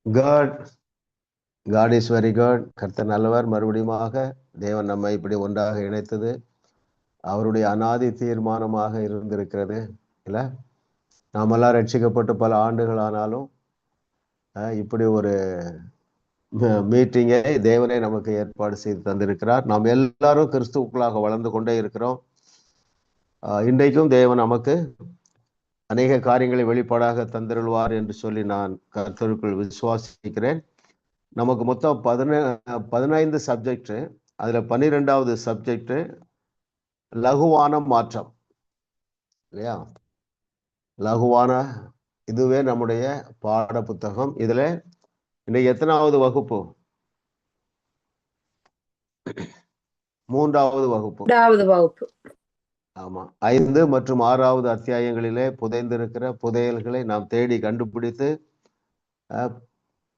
God God is very good. கர்த்தர் நல்லவர். மறுபடியுமாக தேவன் நம்மை இப்படி ஒன்றாக இணைத்தது அவருடைய அனாதி தீர்மானமாக இருந்திருக்கிறது இல்லை? நாமெல்லாம் ரட்சிக்கப்பட்டு பல ஆண்டுகள் ஆனாலும் இப்படி ஒரு மீட்டிங்கை தேவனே நமக்கு ஏற்பாடு செய்து தந்திருக்கிறார். நாம் எல்லாரும் கிறிஸ்துவுக்குள்ளாக வளர்ந்து கொண்டே இருக்கிறோம். இன்றைக்கும் தேவன் நமக்கு அநேக காரியங்களை வெளிப்பாடாக தந்திருவார் என்று சொல்லி நான் கர்த்தருக்குள் விசுவாசிக்கிறேன். நமக்கு மொத்தம் 15 சப்ஜெக்ட். அதுல 12வது சப்ஜெக்ட் லகுவான மாற்றம் இல்லையா? லகுவான இதுவே நம்முடைய பாட புத்தகம். இதுல இன்னைக்கு எத்தனாவது வகுப்பு? 3வது வகுப்பு. ஆமா, 5 மற்றும் 6வது அத்தியாயங்களிலே புதைந்திருக்கிற புதையல்களை நாம் தேடி கண்டுபிடித்து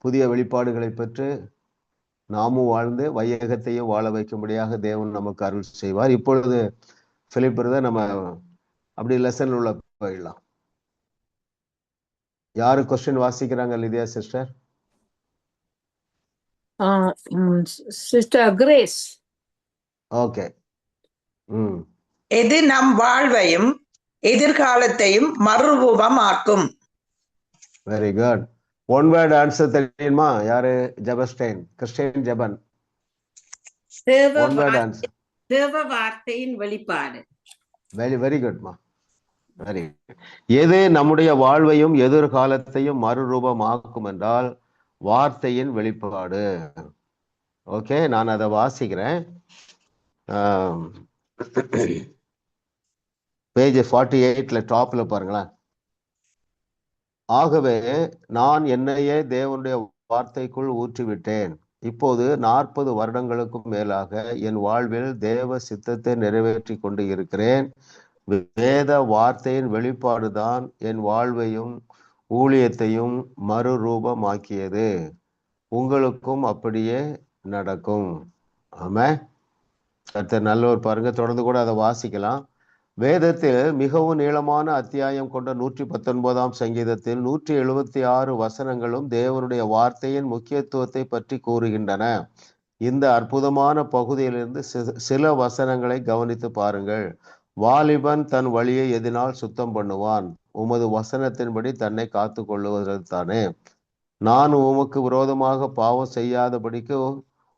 புதிய வெளிப்பாடுகளை பெற்று நாமும் வாழ்ந்து வையகத்தையும் வாழ வைக்கும்படியாக தேவன் நமக்கு அருள் செய்வார். இப்பொழுது பிலிப்பர் நம்ம அப்படி லெசன் உள்ள போயிடலாம். யாரு கொஸ்டின் வாசிக்கிறாங்க? Lydia sister. Sister Grace. Okay. எது நம் வாழ்வையும் எதிர்காலத்தையும் மறுரூபமாக்கும். Very good. One word answer தெரியுமா? யாரு? Jebastine, Christian Jeban. One word answer. தேவ வார்த்தையின் வெளிப்பாடு. வெரி குட்மா, வெரி குட். எது நம்முடைய வாழ்வையும் எதிர்காலத்தையும் மறுரூபமாக்கும் என்றால் வார்த்தையின் வெளிப்பாடு. ஓகே, நான் அதை வாசிக்கிறேன். பேஜ் 48 டாப்ல பாருங்களேன். ஆகவே நான் என்னையே தேவனுடைய வார்த்தைக்குள் ஊற்றிவிட்டேன். இப்போது 40 வருடங்களுக்கும் மேலாக என் வாழ்வில் தேவ சித்தத்தை நிறைவேற்றி கொண்டு இருக்கிறேன். வேத வார்த்தையின் வெளிப்பாடுதான் என் வாழ்வையும் ஊழியத்தையும் மறுரூபமாக்கியது. உங்களுக்கும் அப்படியே நடக்கும். ஆமா, கர்த்தர் நல்லவர். பாருங்க, தொடர்ந்து கூட அதை வாசிக்கலாம். வேதத்தில் மிகவும் நீளமான அத்தியாயம் கொண்ட 119ஆம் சங்கீதத்தில் 176 வசனங்களும் தேவனுடைய வார்த்தையின் முக்கியத்துவத்தை பற்றி கூறுகின்றன. இந்த அற்புதமான பகுதியிலிருந்து சில வசனங்களை கவனித்து பாருங்கள். வாலிபன் தன் வழியை எதினால் சுத்தம் பண்ணுவான்? உமது வசனத்தின்படி தன்னை காத்து கொள்ளுவதற்கானே. நான் உமக்கு விரோதமாக பாவம் செய்யாதபடிக்கு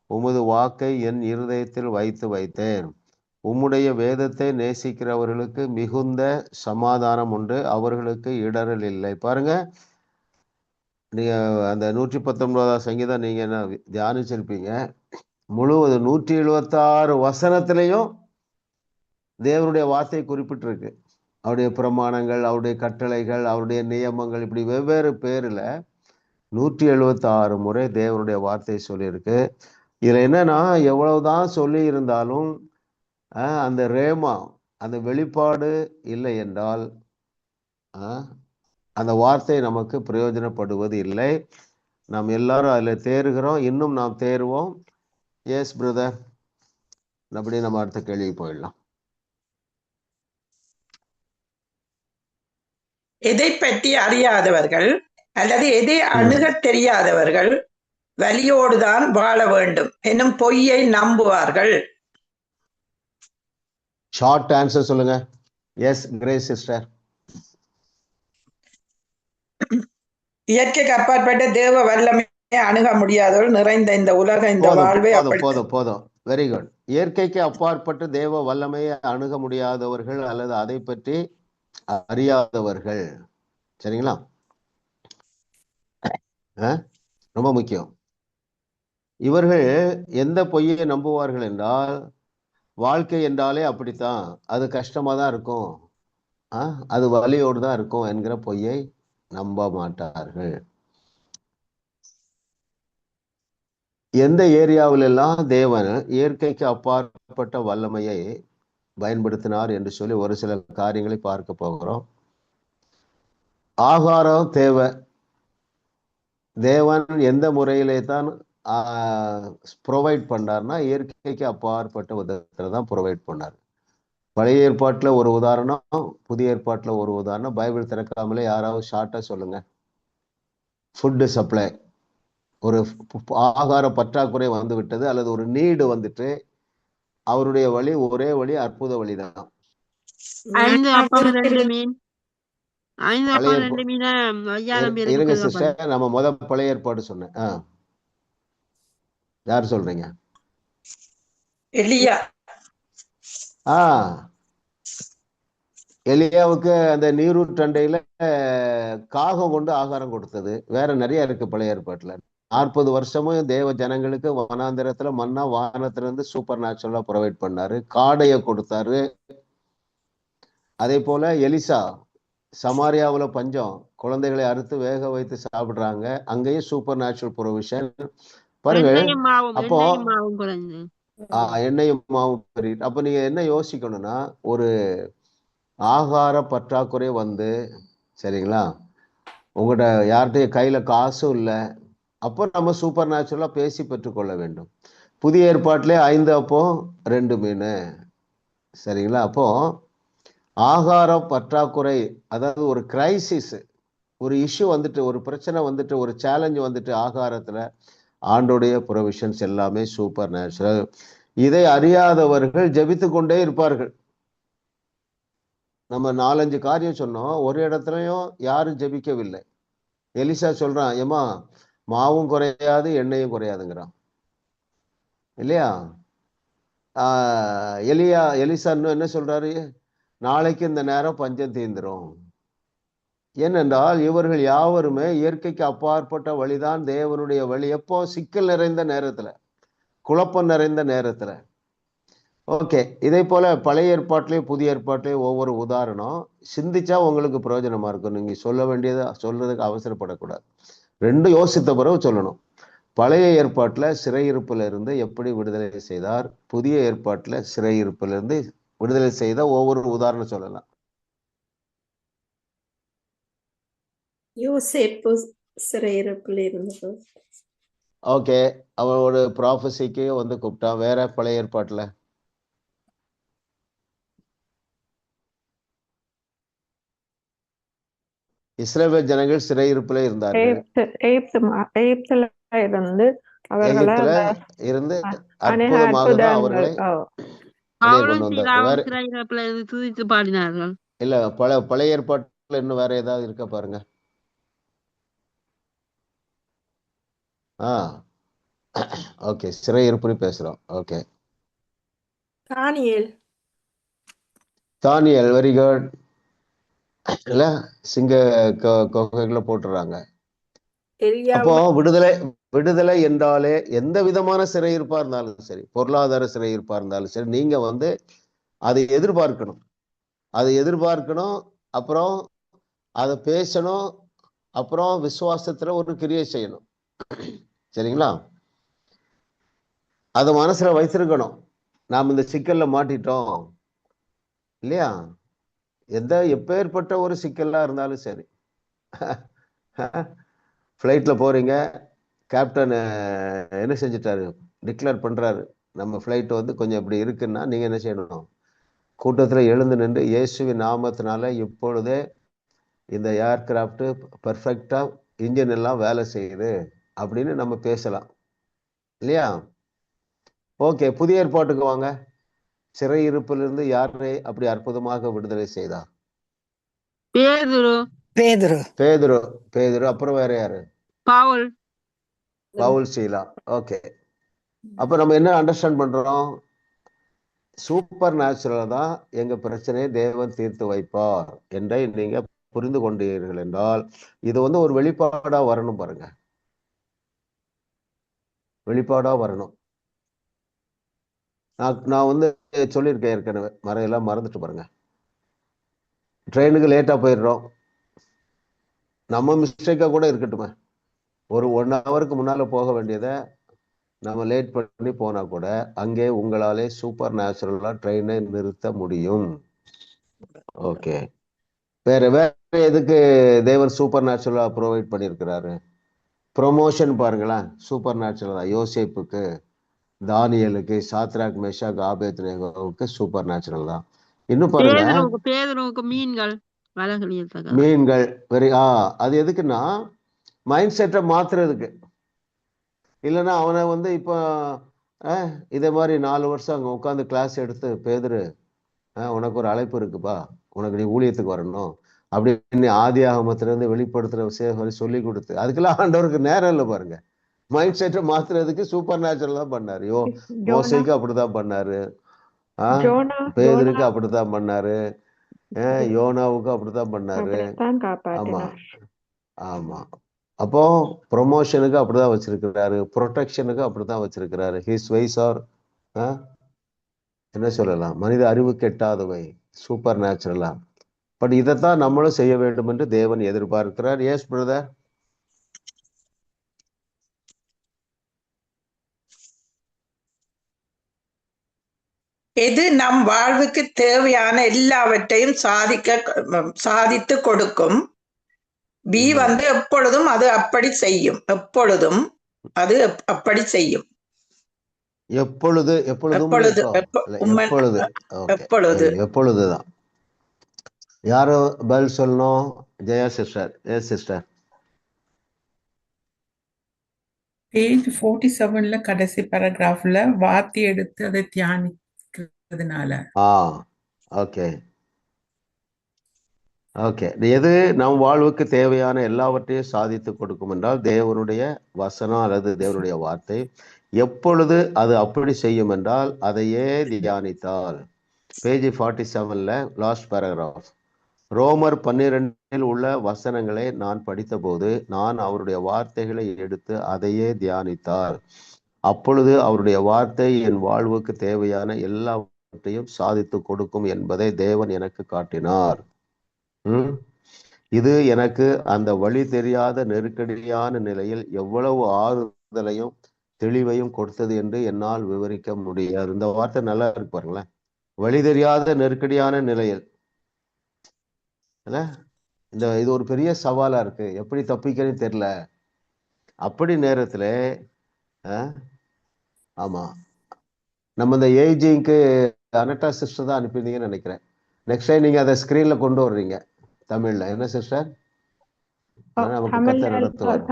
உமது வாக்கை என் இருதயத்தில் வைத்தேன். உம்முடைய வேதத்தை நேசிக்கிறவர்களுக்கு மிகுந்த சமாதானம் உண்டு, அவர்களுக்கு இடரல் இல்லை. பாருங்க, நீங்க அந்த 119ஆம் சங்கீதம் நீங்க என்ன தியானிச்சிருப்பீங்க. முழுவதும் 176 வசனத்திலையும் தேவனுடைய வார்த்தை குறிப்பிட்டிருக்கு. அவருடைய பிரமாணங்கள், அவருடைய கட்டளைகள், அவருடைய நியமங்கள், இப்படி வெவ்வேறு பேர்ல 176 முறை தேவனுடைய வார்த்தை சொல்லியிருக்கு. இதுல என்னன்னா, எவ்வளவுதான் சொல்லி இருந்தாலும் அந்த ரேமா, அந்த வெளிப்பாடு இல்லை என்றால் அந்த வார்த்தை நமக்கு பிரயோஜனப்படுவது இல்லை. நாம் எல்லாரும் அதுல தேறுகிறோம், இன்னும் நாம் தேறுவோம். எஸ் பிரதர், அப்படி நம்ம அடுத்த கேள்வி போயிடலாம். எதை பற்றி அறியாதவர்கள் அல்லது எதை அணுக தெரியாதவர்கள் வலியோடுதான் வாழ வேண்டும் என்னும் பொய்யை நம்புவார்கள். ஷார்ட் ஆன்சர் சொல்லுங்க. Yes grace sister. இயற்கைக்கு அப்பாற்பட்ட தேவ வல்லமையை அணுக முடியாதவர்கள் நிறைந்த இந்த உலக இந்த வாழ்வை போதும். Very good. இயற்கைக்கு அப்பாற்பட்டு தேவ வல்லமையை அணுக முடியாதவர்கள் அல்லது அதை பற்றி அறியாதவர்கள். சரிங்களா? ரொம்ப முக்கியம். இவர்கள் எந்த பொய்யை நம்புவார்கள் என்றால், வாழ்க்கை என்றாலே அப்படித்தான், அது கஷ்டமா தான் இருக்கும், அது வலியோடு தான் இருக்கும் என்கிற பொய்யை நம்ப மாட்டார்கள். எந்த ஏரியாவிலெல்லாம் தேவன் இயற்கைக்கு அப்பாற்பட்ட வல்லமையை பயன்படுத்தினார் என்று சொல்லி ஒரு சில காரியங்களை பார்க்க போகிறோம். ஆகாரம் தேவை. தேவன் எந்த முறையிலே தான் ப்ரொவைட் பண்ணார்னா இயற்கைக்கு அப்பாற்பட்ட விதத்துல தான் ப்ரொவைட் பண்ணார். பழைய ஏற்பாட்டுல ஒரு உதாரணம், புதிய ஏற்பாட்டுல ஒரு உதாரணம். பைபிள் திறக்காமலே யாராவது ஷார்ட்டா சொல்லுங்க. Food supply. ஒரு ஆகார பற்றாக்குறை வந்து விட்டது, அல்லது ஒரு நீடு வந்துட்டு அவருடைய வழி ஒரே வழி அற்புத வழிதான். 5 அப்பம் 2 மீன் 5 பழைய அப்பம் 2 மீனை 5000 பேருக்கு இருங்க கொடுக்கப்படும். சிஸ்டர், நம்ம பழைய ஏற்பாடு சொன்னேன். யார் சொல்றீங்க? எலியா. எலியாவுக்கு அந்த நீரூற்றண்டையில காகம் கொண்டு ஆகாரம் கொடுத்தது. வேற நிறைய இருக்கு பழைய ஏற்பாட்டுல. 40 வருஷமும் தேவ ஜனங்களுக்கு வனாந்திரத்துல மன்னா வானத்திலிருந்து சூப்பர் நேச்சுரலா ப்ரொவைட் பண்ணாரு. காடையை கொடுத்தாரு. அதே போல எலிசா சமாரியாவுல பஞ்சம், குழந்தைகளை அறுத்து வேக வைத்து சாப்பிடுறாங்க, அங்கேயும் சூப்பர் நேச்சுரல் ப்ரொவிஷன் பாருங்க. அப்போ எண்ணெயும் மாவும் பெரிய. அப்ப நீங்க என்ன யோசிக்கணும்னா, ஒரு ஆகார பற்றாக்குறை வந்து, சரிங்களா, உங்கள்கிட்ட யார்கிட்ட கையில காசும் இல்லை, அப்போ நம்ம சூப்பர் நேச்சுரலா பேசி பெற்றுக்கொள்ள வேண்டும். புதிய ஏற்பாட்டிலே 5 அப்பம் 2 மீன், சரிங்களா. அப்போ ஆகார பற்றாக்குறை, அதாவது ஒரு கிரைசிஸ், ஒரு இஷ்யூ வந்துட்டு, ஒரு பிரச்சனை வந்துட்டு, ஒரு சேலஞ்சு வந்துட்டு ஆகாரத்துல, ஆண்டோடைய ப்ரொவிஷன்ஸ் எல்லாமே சூப்பர் நேச்சுரல். இதை அறியாதவர்கள் ஜெபித்து கொண்டே இருப்பார்கள். நம்ம 4-5 காரியம் சொன்னோம், ஒரு இடத்துலயும் யாரும் ஜெபிக்கவில்லை. எலிசா சொல்றான், ஏமா மாவும் குறையாது எண்ணெயும் குறையாதுங்கிறான், இல்லையா. எலிசா இன்னும் என்ன சொல்றாரு, நாளைக்கு இந்த நேரம் பஞ்சம் தீர்ந்துரும். ஏனென்றால் இவர்கள் யாவருமே இயற்கைக்கு அப்பாற்பட்ட வழிதான் தேவனுடைய வழி. எப்போ? சிக்கல் நிறைந்த நேரத்துல, குழப்பம் நிறைந்த நேரத்துல. ஓகே, இதே போல பழைய ஏற்பாட்டிலேயே புதிய ஏற்பாட்டிலேயே ஒவ்வொரு உதாரணம் சிந்திச்சா உங்களுக்கு பிரயோஜனமா இருக்கும். நீங்க சொல்ல வேண்டியது சொல்றதுக்கு அவசரப்படக்கூடாது. 2 யோசித்த பிறகு சொல்லணும். பழைய ஏற்பாட்டுல சிறையிருப்புல இருந்து எப்படி விடுதலை செய்தார், புதிய ஏற்பாட்டுல சிறையிருப்புல இருந்து விடுதலை செய்த ஒவ்வொரு உதாரணம் சொல்லலாம். யோசேப்பு சிறையிருப்பில் இருந்தது. ஓகே, அவனோட ப்ராஃபஸிக்கு வந்து கூப்பிட்டான். வேற பழைய ஏற்பாட்டுல இஸ்ரவேல் ஜனங்கள் சிறையிருப்புல இருந்தார்கள். இருந்து அவர்களை இருந்து அற்புதமாக அவர்களை கொண்டு வந்தார். இல்ல பழைய ஏற்பாட்டுல இன்னும் வேற ஏதாவது இருக்க பாருங்க. ஓகே, சிறையிருப்புன்னு பேசுறோம். ஓகே, தானியேல் வெரி குட். இல்ல சிங்க கொகைகளை போட்டுறாங்க. அப்போ விடுதலை என்றாலே எந்த விதமான சிறையிருப்பா இருந்தாலும் சரி, பொருளாதார சிறையிருப்பா இருந்தாலும் சரி, நீங்க வந்து அதை எதிர்பார்க்கணும். அப்புறம் அதை பேசணும். அப்புறம் விசுவாசத்துல ஒரு கிரியை செய்யணும். சரிங்களா? அதை மனசுல வைத்திருக்கணும். நாம் இந்த சிக்கல்ல மாட்டிட்டோம் இல்லையா. எப்பேற்பட்ட ஒரு சிக்கலா இருந்தாலும் சரி, ஃப்ளைட்ல போறீங்க, கேப்டன் என்ன செஞ்சிட்டாரு, டிக்ளேர் பண்றாரு, நம்ம ஃப்ளைட் வந்து கொஞ்சம் இப்படி இருக்குன்னா நீங்க என்ன செய்யணும், கூட்டத்துல எழுந்து நின்று இயேசுவின் நாமத்தினால இப்பொழுதே இந்த ஏர்கிராஃப்ட் பர்ஃபெக்டா இன்ஜின் எல்லாம் வேலை செய்யுது அப்படின்னு நம்ம பேசலாம் இல்லையா. ஓகே, புதிய ஏற்பாட்டுக்கு வாங்க. சிறையிருப்பிலிருந்து யாரை அப்படி அற்புதமாக விடுதலை செய்தார்? பேதுரு. அப்புறம் வேற யாரு? பவுல் சீலா. ஓகே, அப்ப நம்ம என்ன அண்டர்ஸ்டாண்ட் பண்றோம்? சூப்பர் நேச்சுரலா தான் எங்க பிரச்சனையை தேவன் தீர்த்து வைப்பார் என்றை நீங்க புரிந்து கொண்டீர்கள் என்றால், இது வந்து ஒரு வெளிப்பாடா வரணும். பாருங்க, வெளிப்பாடா வரணும். நான் வந்து சொல்லியிருக்கேன் ஏற்கனவே, மறையெல்லாம் மறந்துட்டு பாருங்க. ட்ரெயினுக்கு லேட்டா போயிடுறோம், நம்ம மிஸ்டேக்கா கூட இருக்கட்டுமே, ஒரு 1 ஹவருக்கு முன்னால போக வேண்டியதை நம்ம லேட் பண்ணி போனா கூட அங்கே உங்களாலே சூப்பர் நேச்சுரலா ட்ரெயினை நிறுத்த முடியும். ஓகே, வேற எதுக்கு தேவன் சூப்பர் நேச்சுரலா ப்ரொவைட் பண்ணியிருக்கிறாரு? ப்ரொமோஷன் பாருங்களேன், சூப்பர் நேச்சுரலா. யோசேப்புக்கு, தானியலுக்கு, சாத்ராக் மேஷாக் ஆபேத்நேகோவுக்கு சூப்பர் நேச்சுரல் தான். இன்னும் பாருங்க, மீன்கள் வெரி அது எதுக்குன்னா மைண்ட் செட்டை மாத்துறதுக்கு. இல்லைன்னா அவனை வந்து இப்போ இதே மாதிரி 4 வருஷம் அங்கே உட்காந்து கிளாஸ் எடுத்து பேதுரு உனக்கு ஒரு அழைப்பு இருக்குப்பா, உனக்கு நீ ஊழியத்துக்கு வரணும் அப்படின்னு ஆதி ஆகமத்திலேருந்து வெளிப்படுத்துகிற விஷயம் சொல்லி கொடுத்து அதுக்கெல்லாம் ஆண்டவருக்கு நேரம் இல்லை பாருங்க. மைண்ட் செட்டை மாத்துறதுக்கு சூப்பர் நேச்சுரல் தான் பண்ணாரு. மோசைக்கு அப்படிதான் பண்ணாரு, பேதுருக்கு அப்படித்தான் பண்ணாரு, யோனாவுக்கு அப்படித்தான் பண்ணாரு. ஆமா ஆமா. அப்போ ப்ரொமோஷனுக்கு அப்படிதான் வச்சிருக்கிறாரு, ப்ரொடெக்ஷனுக்கு அப்படிதான் வச்சிருக்கிறாரு. ஹிஸ் வைஸ் ஆர் என்ன சொல்லலாம், மனித அறிவுக்கு எட்டாதவை, சூப்பர் நேச்சுரலா. பட் இதைத்தான் நம்மளும் செய்ய வேண்டும் என்று தேவன் எதிர்பார்க்கிறார். Yes brother. எது நம் வாழ்வுக்கு தேவையான எல்லாவற்றையும் சாதித்து கொடுக்கும். பி வந்து எப்பொழுதும் அது அப்படி செய்யும். எப்பொழுதும் அது அப்படி செய்யும். எப்பொழுது எப்பொழுதுதான். யாரோ பதில் சொல்லணும்? Jaya sister. Yes sister. Page 47ல கடைசி பேராகிராஃப்ல வார்த்தை எடுத்து அதை தியானிக்கிறதுனால. Okay okay. எது நம் வாழ்வுக்கு தேவையான எல்லாவற்றையும் சாதித்து கொடுக்கும் என்றால் தேவனுடைய வசனம் அல்லது தேவனுடைய வார்த்தை. எப்பொழுது அது அப்படி செய்யும் என்றால் அதையே தியானித்தால். பேஜ் 47ல லாஸ்ட் பேராகிராஃப். ரோமர் 12 உள்ள வசனங்களை நான் படித்த போது நான் அவருடைய வார்த்தைகளை எடுத்து அதையே தியானித்தால் அப்பொழுது அவருடைய வார்த்தை என் வாழ்வுக்கு தேவையான எல்லாவற்றையும் சாதித்து கொடுக்கும் என்பதை தேவன் எனக்கு காட்டினார். இது எனக்கு அந்த வழி தெரியாத நெருக்கடியான நிலையில் எவ்வளவு ஆறுதலையும் தெளிவையும் கொடுத்தது என்று என்னால் விவரிக்க முடியாது. இந்த வார்த்தை நல்லா இருக்கு பாருங்களேன். வழி தெரியாத நெருக்கடியான நிலையில் இது ஒரு பெரிய சவாலா இருக்கு, எப்படி தப்பிக்கன்னு தெரியல. அப்படி நேரத்துல ஆமா நம்ம இந்த ஏஜிங்க்கு அனட்டா சிஸ்டர் தான் அனுப்பினீங்கன்னு நினைக்கிறேன். நெக்ஸ்ட் டைம் நீங்க அதை ஸ்கிரீன்ல கொண்டு வர்றீங்க தமிழ்ல. என்ன சிஸ்டர்?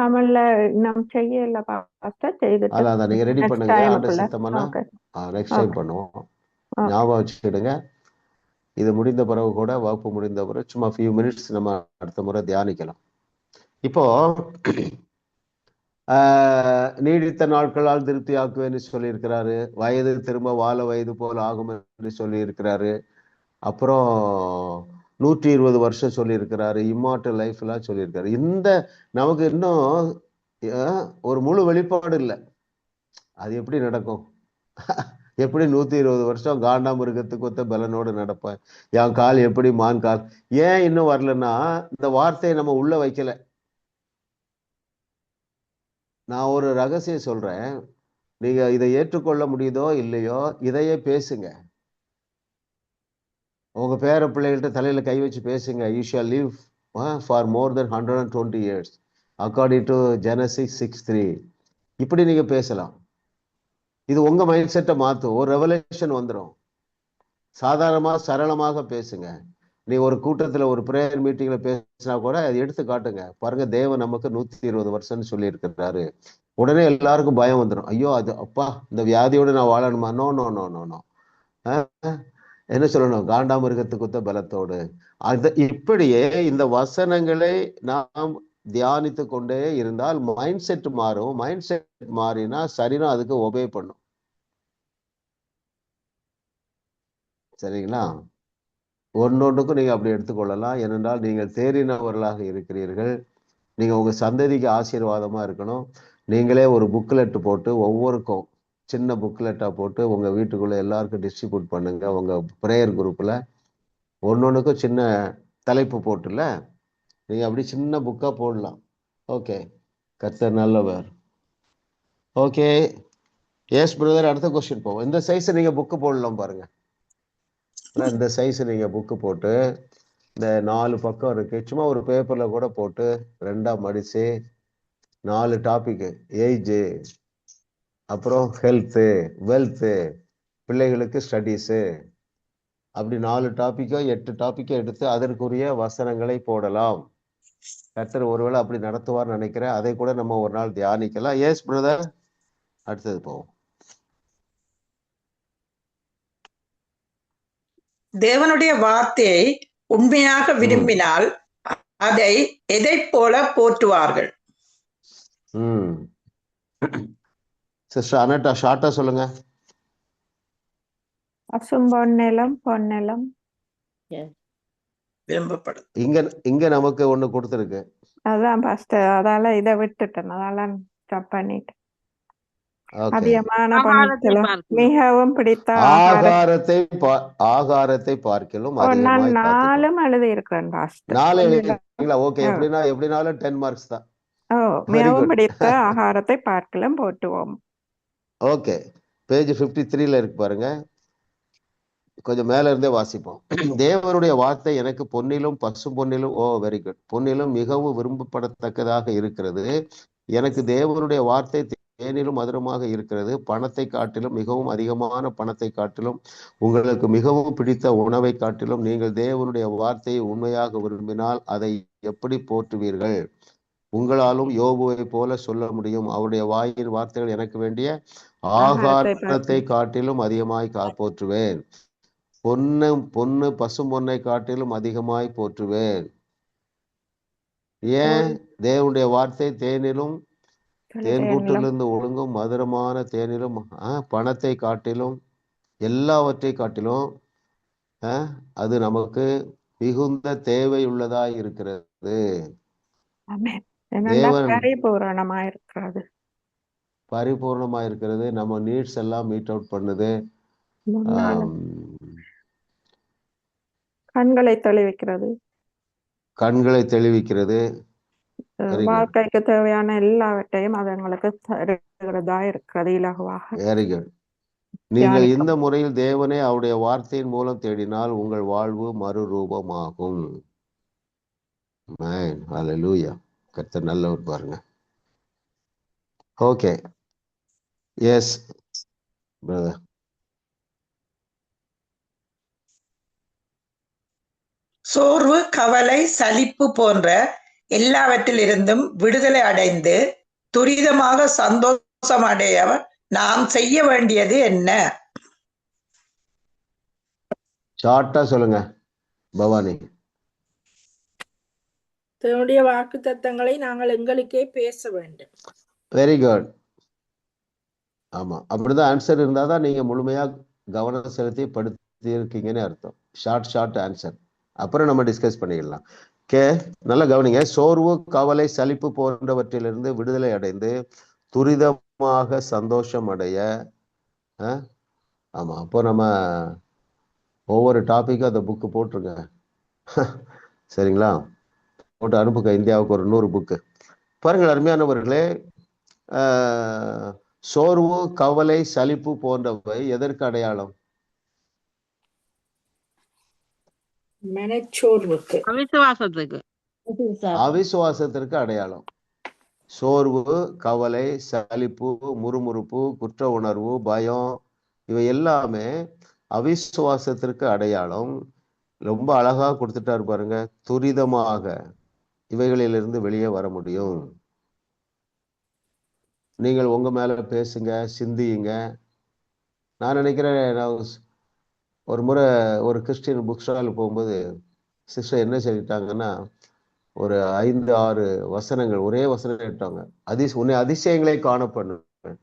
தமிழ்ல நம்ம செய்யல அதான் நீங்க ரெடி பண்ணுங்க. நெக்ஸ்ட் டைம் பண்ணுவோம். ஞாபகம் வச்சுக்கிடுங்க. இது முடிந்த பிறகு கூட, வகுப்பு முடிந்த பிறகு சும்மா ஃபியூ மினிட்ஸ் நம்ம அடுத்த முறை தியானிக்கலாம். இப்போ நீடித்த நாட்களால் திருப்தி ஆக்குவேன்னு சொல்லியிருக்கிறாரு. வயது திரும்ப வாழ வயது போல் ஆகும் என்று சொல்லியிருக்கிறாரு. அப்புறம் 120 வருஷம் சொல்லியிருக்கிறாரு. இம்மார்டல் லைஃப் எல்லாம் சொல்லியிருக்காரு. இந்த நமக்கு இன்னும் ஒரு முழு வெளிப்பாடு இல்லை. அது எப்படி நடக்கும்? எப்படி 120 வருஷம் காண்டாமிருகத்துக்கு ஒத்த பலனோடு நடப்பேன்? என் கால் எப்படி மான் கால்? ஏன் இன்னும் வரலன்னா இந்த வார்த்தையை நம்ம உள்ள வைக்கல. நான் ஒரு ரகசியம் சொல்றேன், நீங்க இதை ஏற்றுக்கொள்ள முடியுதோ இல்லையோ இதையே பேசுங்க. உங்க பேர பிள்ளைகள்கிட்ட தலையில கை வச்சு பேசுங்க. You shall live for more than 120 years according to Genesis 6:3. இப்படி நீங்க பேசலாம். இது உங்க மைண்ட் செட்டை மாத்தும். ஒரு ரெவலேஷன் வந்துடும். சாதாரணமா சரளமாக பேசுங்க. நீ ஒரு கூட்டத்துல ஒரு பிரேயர் மீட்டிங்ல பேசினா கூட அதை எடுத்து காட்டுங்க. பாருங்க, தேவன் நமக்கு 120 வருஷம்னு சொல்லி இருக்கிறாரு. உடனே எல்லாருக்கும் பயம் வந்துடும். ஐயோ, அது அப்பா இந்த வியாதியோட நான் வாழணுமா? No no no no no. என்ன சொல்லணும்? காண்டாமிருகத்துக்குத்த பலத்தோடு. இப்படியே இந்த வசனங்களை நாம் தியானித்து கொண்டே இருந்தால் மைண்ட் செட் மாறும். மைண்ட் செட் மாறினா சரீரம் அதுக்கு ஒபே பண்ணும். சரிங்களா? ஒன்னொன்றுக்கும் நீங்க அப்படி எடுத்துக்கொள்ளலாம். ஏனென்றால் நீங்கள் தேறினவர்களாக இருக்கிறீர்கள். நீங்க உங்க சந்ததிக்கு ஆசீர்வாதமா இருக்கணும். நீங்களே ஒரு புக்லெட் போட்டு ஒவ்வொருக்கும் சின்ன புக்லெட்டா போட்டு உங்க வீட்டுக்குள்ள எல்லாருக்கும் டிஸ்ட்ரிபியூட் பண்ணுங்க. உங்க ப்ரேயர் குரூப்ல ஒன்னொன்றுக்கும் சின்ன தலைப்பு போட்டுல நீங்க அப்படி சின்ன புக்கா போடலாம். ஓகே, கர்த்தர் நல்லவர். Okay, yes brother. அடுத்த கொஸ்டின் போவோம். இந்த சைஸ் நீங்க புக்கு போடலாம் பாருங்க. இந்த சைஸ் நீங்க புக்கு போட்டு இந்த 4 பக்கம் இருக்கு, சும்மா ஒரு பேப்பர்ல கூட போட்டு 2ஆ மடிச்சு 4 டாபிக், ஏஜ், அப்புறம் ஹெல்த்து, வெல்த்து, பிள்ளைகளுக்கு ஸ்டடீஸு, அப்படி 4 டாபிக்கோ 8 டாபிக்கோ எடுத்து அதற்குரிய வசனங்களை போடலாம். கர்த்தர் ஒருவேளை அப்படி நடத்துவார்னு நினைக்கிறேன். அதை கூட நம்ம ஒரு நாள் தியானிக்கலாம். Yes brother. அடுத்தது போவோம். தேவனுடைய வார்த்தையை உண்மையாக விரும்பினால் அதை எதைப் போல போற்றுவார்கள்? சிஸ்டர் அனட்டா ஷார்ட்டா சொல்லுங்க. பசும்பொன்னிலம் பொன்னிலம் விரும்பப்படும். இங்க நமக்கு ஒண்ணு கொடுத்துருக்கு. அதான் ஃபர்ஸ்ட், அதால இதை விட்டுட்டேன், அதால ஸ்டாப் பண்ணிட்டேன். ஓகே. அதிகமான ஆகாரத்தை பணத்திலும் பார்க்கிறோம். மிகவும் பிடித்த ஆகாரத்தை பார்க்கிலும் நான் அதிகமாய் காத்துக்கொள். 4 எழுதி இருக்கிறேன் பாஸ்டர். 4 எழுதிங்களா? ஓகே. எப்படினாலும் 10 மார்க்ஸ் தான். மிகவும் பிடித்த ஆகாரத்தை பார்க்கலாம் போட்டுவோம். ஓகே. பேஜ் 53ல இருக்கு பாருங்க. கொஞ்சம் மேல இருந்தே வாசிப்போம். தேவனுடைய வார்த்தை எனக்கு பொன்னிலும் பசும் பொன்னிலும் வெரி குட், பொன்னிலும் மிகவும் விரும்பப்படத்தக்கதாக இருக்கிறது. எனக்கு தேவனுடைய வார்த்தை தேனிலும் மதுரமாக இருக்கிறது. பணத்தை காட்டிலும் மிகவும் அதிகமான பணத்தை காட்டிலும் உங்களுக்கு மிகவும் பிடித்த உணவை காட்டிலும் நீங்கள் தேவனுடைய வார்த்தையை உண்மையாக விரும்பினால் அதை எப்படி போற்றுவீர்கள்? உங்களாலும் யோபுவை போல சொல்ல முடியும், அவருடைய வாயின் வார்த்தைகள் எனக்கு வேண்டிய ஆகாரத்தை காட்டிலும் அதிகமாய் போற்றுவேன். பொன்னு பசும் பொன்னை காட்டிலும் அதிகமாய் போற்றுவேன். ஏன்? தேவனுடைய வார்த்தை தேனிலும் தேன்கூட்டிலிருந்து ஒழுங்கும் மதுரமான தேனிலும் பணத்தை காட்டிலும் எல்லாவற்றை காட்டிலும் அது நமக்கு மிகுந்த தேவை உள்ளதாய் இருக்கிறது. பரிபூர்ணமா இருக்கிறது. நம்ம நீட்ஸ் எல்லாம் மீட் அவுட் பண்ணுது. கண்களை தெளிவிக்கிறது. வாழ்க்கைக்கு தேவையான எல்லாவற்றையும் அது எங்களுக்கு தருகிறதா இருக்கிறது இலகுவாக. Very good. நீங்கள் இந்த முறையில் தேவனே அவருடைய வார்த்தையின் மூலம் தேடினால் உங்கள் வாழ்வு மறுரூபமாகும். ஹல்லேலூயா. கர்த்தர் நல்லவர் பாருங்க. ஓகே. Yes brother. சோர்வு, கவலை, சலிப்பு போன்ற எல்லாவற்றிலிருந்தும் விடுதலை அடைந்து துரிதமாக சந்தோஷம் அடைய நாம் செய்ய வேண்டியது என்ன? ஷார்ட்டா சொல்லுங்க பவானி. தேவனுடைய வாக்குத்தத்தங்களை நாங்கள் எங்களுக்கே பேச வேண்டும். Very good. ஆமா, அப்படிதான் ஆன்சர் இருந்தாதான் நீங்க முழுமையா கவனம் செலுத்தி படுத்தி இருக்கீங்கன்னு அர்த்தம். Short answer. அப்புறம் நம்ம டிஸ்கஸ் பண்ணிக்கலாம். நல்ல கவனிங்க. சோர்வு, கவலை, சலிப்பு போன்றவற்றிலிருந்து விடுதலை அடைந்து துரிதமாக சந்தோஷம் அடைய. ஆமா, அப்போ நம்ம ஒவ்வொரு டாபிக்கும் அந்த புக்கு போட்டிருங்க. சரிங்களா? போட்டு அனுப்புங்க. இந்தியாவுக்கு ஒரு 100 புக்கு. பாருங்கள் அருமையானவர்களே, சோர்வு, கவலை, சலிப்பு போன்றவை எதற்கு அடையாளம்? அவிசுவாசத்திற்கு அடையாளம். சோர்வு, கவலை, சலிப்பு, முறுமுறுப்பு, குற்ற உணர்வு, பயம், இவை எல்லாமே அவிசுவாசத்திற்கு அடையாளம். ரொம்ப அழகா கொடுத்துட்டாரு பாருங்க. துரிதமாக இவைகளிலிருந்து வெளியே வர முடியும். நீங்கள் உங்க மேல பேசுங்க, சிந்தியுங்க. நான் நினைக்கிறேன், ஒரு முறை ஒரு கிறிஸ்டியன் புக் ஸ்டால் போகும்போது சிஸ்டர் என்ன சொல்லிட்டாங்கன்னா, ஒரு 5-6 வசனங்கள், ஒரே வசனம் எடுத்தாங்க. உன்னை அதிசயங்களை காணப்படுவேன்.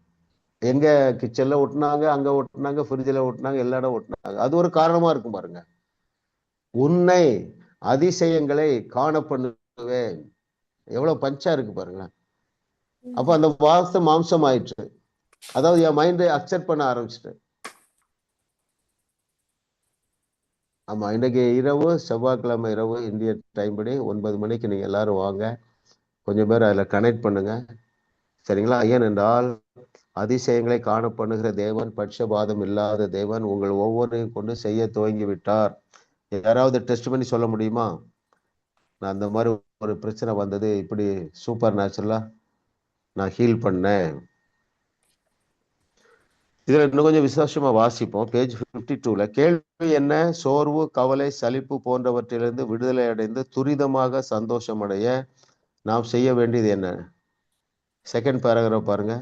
எங்க கிச்சன்ல ஒட்டினாங்க, அங்க ஒட்டினாங்க, ஃப்ரிட்ஜில் ஒட்டினாங்க, எல்லா இடம் ஒட்டினாங்க. அது ஒரு காரணமா இருக்கும் பாருங்க. உன்னை அதிசயங்களை காணப்படுவேன். எவ்வளவு பஞ்சா இருக்கு பாருங்களேன். அப்ப அந்த வார்த்தை மாம்சம் ஆயிடுச்சு. அதாவது என் மைண்டை அக்செப்ட் பண்ண ஆரம்பிச்சுட்டு. ஆமா, இன்னைக்கு இரவு, செவ்வாய்க்கிழமை இரவு இந்திய டைம் படி 9 மணிக்கு நீங்க எல்லாரும் வாங்க. கொஞ்சம் பேர் அதில் கனெக்ட் பண்ணுங்க. சரிங்களா? ஏனென்றால் அதிசயங்களை காணப்படுகிற தேவன், பட்சபாதம் இல்லாத தேவன் உங்கள் ஒவ்வொன்றையும் கொண்டு செய்ய துவங்கி விட்டார். யாராவது டெஸ்ட் பண்ணி சொல்ல முடியுமா? நான் அந்த மாதிரி ஒரு பிரச்சனை வந்தது, இப்படி சூப்பர் நேச்சுரலா நான் ஹீல் பண்ணேன். இதுல இன்னும் கொஞ்சம் விசேஷமா வாசிப்போம். பேஜ் 52ல கேள்வி என்ன? சோர்வு, கவலை, சலிப்பு போன்றவற்றிலிருந்து விடுதலை அடைந்து துரிதமாக சந்தோஷம் அடைய நாம் செய்ய வேண்டியது என்ன? செகண்ட் பேராகிராஃப் பாருங்க.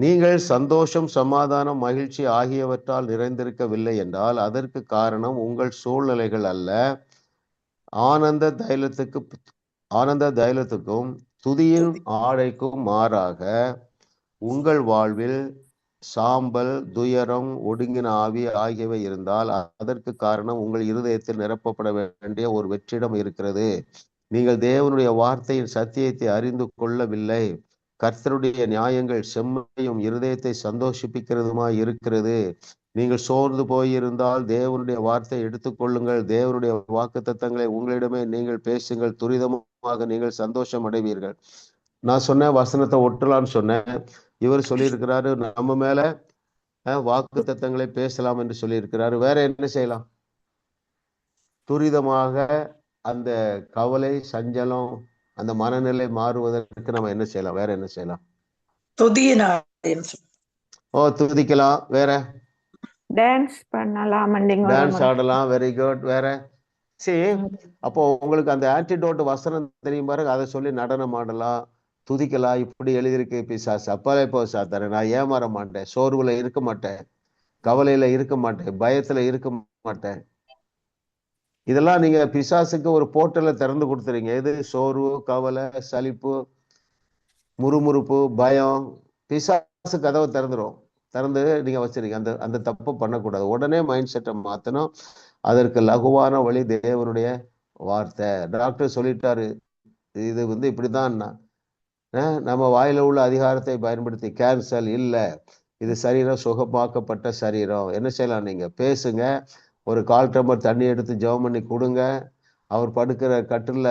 நீங்கள் சந்தோஷம், சமாதானம், மகிழ்ச்சி ஆகியவற்றால் நிறைந்திருக்கவில்லை என்றால் அதற்கு காரணம் உங்கள் சூழ்நிலைகள் அல்ல, ஆனந்த தைலத்துக்கும் துதியின் ஆடைக்கும் மாறாக உங்கள் வாழ்வில் சாம்பல், துயரம், ஒடுங்கின ஆவி ஆகியவை இருந்தால் அதற்கு காரணம் உங்கள் இருதயத்தில் நிரப்பப்பட வேண்டிய ஒரு வெற்றிடம் இருக்கிறது. நீங்கள் தேவனுடைய வார்த்தையின் சத்தியத்தை அறிந்து கொள்ளவில்லை. கர்த்தருடைய நியாயங்கள் செம்மையும் இருதயத்தை சந்தோஷிப்பிக்கிறதுமாய் இருக்கிறது. நீங்கள் சோர்ந்து போயிருந்தால் தேவனுடைய வார்த்தை எடுத்துக்கொள்ளுங்கள். தேவனுடைய வாக்குத்தத்தங்களை உங்களிடமே நீங்கள் பேசுங்கள். துரிதமாக நீங்கள் சந்தோஷம் அடைவீர்கள். நான் சொன்ன வசனத்தை ஒட்டலான்னு சொன்னேன். இவர் சொல்லியிருக்கிறாரு நம்ம மேல வாக்குத்தத்தங்களை பேசலாம் என்று சொல்லியிருக்கிறாரு. வேற என்ன செய்யலாம்? துரிதமாக அந்த கவலை, சஞ்சலம், அந்த மனநிலை மாறுவதற்கு நம்ம என்ன செய்யலாம்? வேற என்ன செய்யலாம்? துதிக்கலாம். வேற டான்ஸ் பண்ணலாம், டான்ஸ் ஆடலாம். Very good. வேற சரி, அப்போ உங்களுக்கு அந்த ஆன்டிடோட் வசனம் தெரியும் பாருங்க, அதை சொல்லி நடனம் ஆடலாம், துதிக்கலாம். இப்படி எழுதியிருக்கு பிசாசு. அப்பாலே போ சாத்தாரு, நான் ஏமாற மாட்டேன், சோர்வுல இருக்க மாட்டேன், கவலையில இருக்க மாட்டேன், பயத்துல இருக்க மாட்டேன். இதெல்லாம் நீங்க பிசாசுக்கு ஒரு போர்ட்டலை திறந்து கொடுத்துறீங்க. எது? சோர்வு, கவலை, சலிப்பு, முறுமுறுப்பு, பயம். பிசாசு கதவை திறந்து நீங்க வச்சிருக்கீங்க. அந்த தப்பு பண்ணக்கூடாது. உடனே மைண்ட் செட்டை மாத்தணும். அதற்கு லகுவான வழி தேவனுடைய வார்த்தை. டாக்டர் சொல்லிட்டாரு, இது இப்படிதான். நம்ம வாயில உள்ள அதிகாரத்தை பயன்படுத்தி கேன்சல் இல்லை, இது சரீரம் சுகமாக்கப்பட்ட சரீரம். என்ன செய்யலாம்? நீங்க பேசுங்க, ஒரு 1/4 டம்ளர் தண்ணி எடுத்து ஜெபம் பண்ணி கொடுங்க. அவர் படுக்கிற கட்டில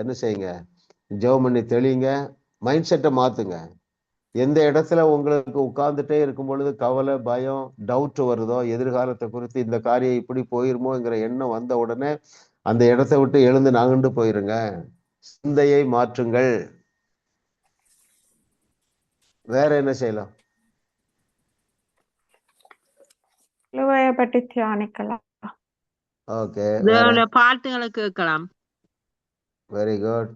என்ன செய்யுங்க? ஜெபம் பண்ணி தெளிங்க. மைண்ட் செட்டை மாத்துங்க. எந்த இடத்துல உங்களுக்கு உட்கார்ந்துட்டே இருக்கும் பொழுது கவலை, பயம், டவுட் வருதோ, எதிர்காலத்தை குறித்து இந்த காரியம் இப்படி போயிருமோங்கிற எண்ணம் வந்த உடனே அந்த இடத்தை விட்டு எழுந்து நகண்டு போயிருங்க. சிந்தையை மாற்றுங்கள். வேற என்ன செய்யலாம்? சிலுவையை பற்றி தியானிக்கலாம். ஓகே, பாட்டுகளை கேட்கலாம். Very good.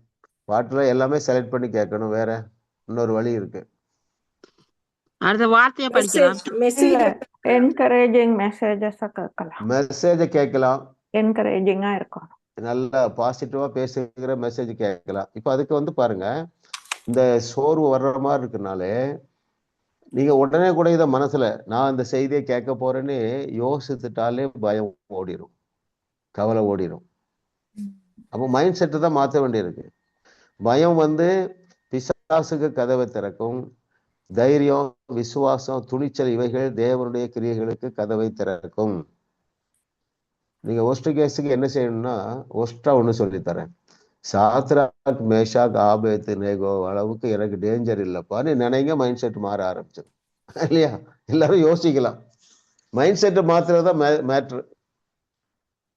பாட்டுல எல்லாமே செலக்ட் பண்ணி கேட்கணும். வேற இன்னொரு வழி இருக்கு. அடுத்த வார்த்தையை படிக்கலாம். என்கரேஜிங் மெசேஜஸ் கேட்கலாம். மெசேஜை கேட்கலாம். என்கரேஜிங்கா இருக்கும். நல்லா பாசிட்டிவா பேசுகிற மெசேஜ் கேட்கலாம். இப்ப அதுக்கு பாருங்க, இந்த சோர்வு வர்ற மாதிரி இருக்குனாலே நீங்க உடனே கூட இதை மனசுல நான் இந்த செய்தியை கேட்க போறேன்னு யோசித்துட்டாலே பயம் ஓடிடும், கவலை ஓடிடும். அப்போ மைண்ட் செட்டு தான் மாற்ற வேண்டியிருக்கு. பயம் பிசாசுக்கு கதவை திறக்கும். தைரியம், விசுவாசம், துணிச்சல் இவைகள் தேவனுடைய கிரியைகளுக்கு கதவை திறக்கும். நீங்க ஒஸ்ட் கேஸுக்கு என்ன செய்யணும்னா, ஒஸ்டா ஒண்ணு சொல்லித்தரேன். சாத்ராக், மேஷாக், ஆபேத் நேகோ அளவுக்கு எனக்கு டேஞ்சர் இல்லைப்பான்னு நினைங்க. மைண்ட் செட் மாற ஆரம்பிச்சு இல்லையா? எல்லாரும் யோசிக்கலாம். மைண்ட் செட்டை மாத்துறதுதான் மேட்ரு.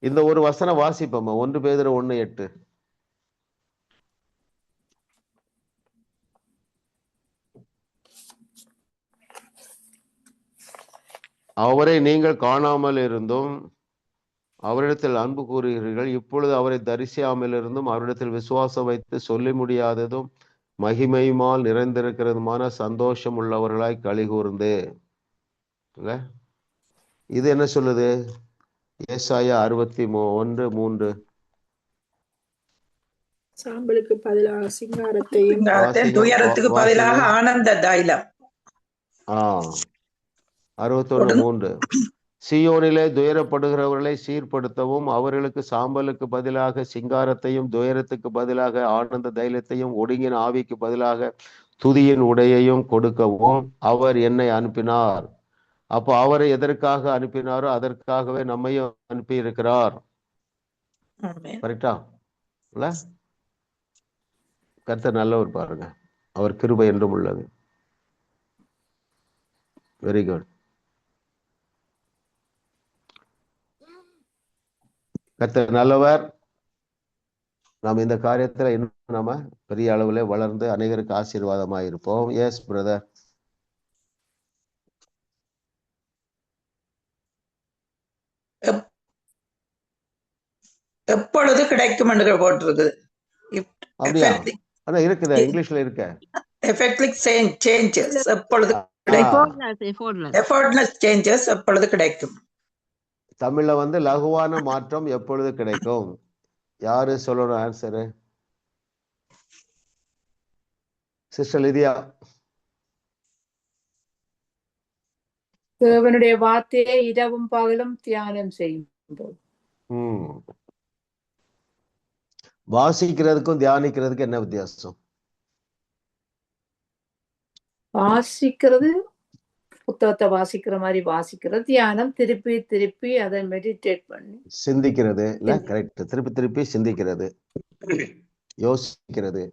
இந்த ஒரு வசனம் வாசிப்போம். 1 பேதுரு 1:8. அவரை நீங்கள் காணாமல் இருந்தும் அவரிடத்தில் அன்பு கூறுகிறீர்கள். இப்பொழுது அவரை தரிசியாமல் இருந்தும் அவரிடத்தில் விசுவாசம் வைத்து சொல்லி முடியாததும் மகிமையுமால் நிறைந்திருக்கிறதுமான சந்தோஷம் உள்ளவர்களாய் களி கூர்ந்து. இது என்ன சொல்லுது? ஏசாயா 61:3. சாம்பலுக்கு பதிலாக சிங்காரத்தையும் துயரத்துக்கு பதிலாக ஆனந்த தைலம். 61:3. சீயோனிலே துயரப்படுகிறவர்களை சீர்படுத்தவும் அவர்களுக்கு சாம்பலுக்கு பதிலாக சிங்காரத்தையும் துயரத்துக்கு பதிலாக ஆனந்த தைலத்தையும் ஒடுங்கின ஆவிக்கு பதிலாக துதியின் உடையையும் கொடுக்கவும் அவர் என்னை அனுப்பினார். அப்போ அவரை எதற்காக அனுப்பினாரோ அதற்காகவே நம்மையும் அனுப்பி இருக்கிறார். கரெக்டா இல்ல? கர்த்தர் நல்லவர் பாருங்க, அவர் கிருபை என்றும் உள்ளது. Very good. கர்த்தர் நல்லவர். நாம் இந்த காரியத்துல இன்னும் நாம பெரிய அளவுல வளர்ந்து அநேகருக்கு ஆசீர்வாதமா இருப்போம். Yes brother. எப்பொழுது கிடைக்கும் என்று போட்டிருக்கு. அப்படியா? ஆனா இருக்குதா, இங்கிலீஷ்ல இருக்க. எஃபெக்ட்லிக் சேஞ்சஸ் எப்பொழுது எஃபோர்ட்லெஸ் சேஞ்சஸ் எப்பொழுது கிடைக்கும்? தமிழ்ல வந்து லகுவான மாற்றம் எப்பொழுது கிடைக்கும்? யாரு சொல்லணும் ஆன்சரு? சிஸ்டர் லிதியா. தேவனுடைய வார்த்தையை இரவும் பகலும் தியானம் செய்யும்போது. வாசிக்கிறதுக்கும் தியானிக்கிறதுக்கும் என்ன வித்தியாசம்? வாசிக்கிறது புத்தகத்தை வாசிக்கிற மாதிரி வாசிக்கிறது, தியானம் திருப்பி திருப்பி அதை மெடிடேட் பண்ணி சிந்திக்கிறது இல்ல? கரெக்ட். திருப்பி திருப்பி சிந்திக்கிறது, யோசிக்கிறது,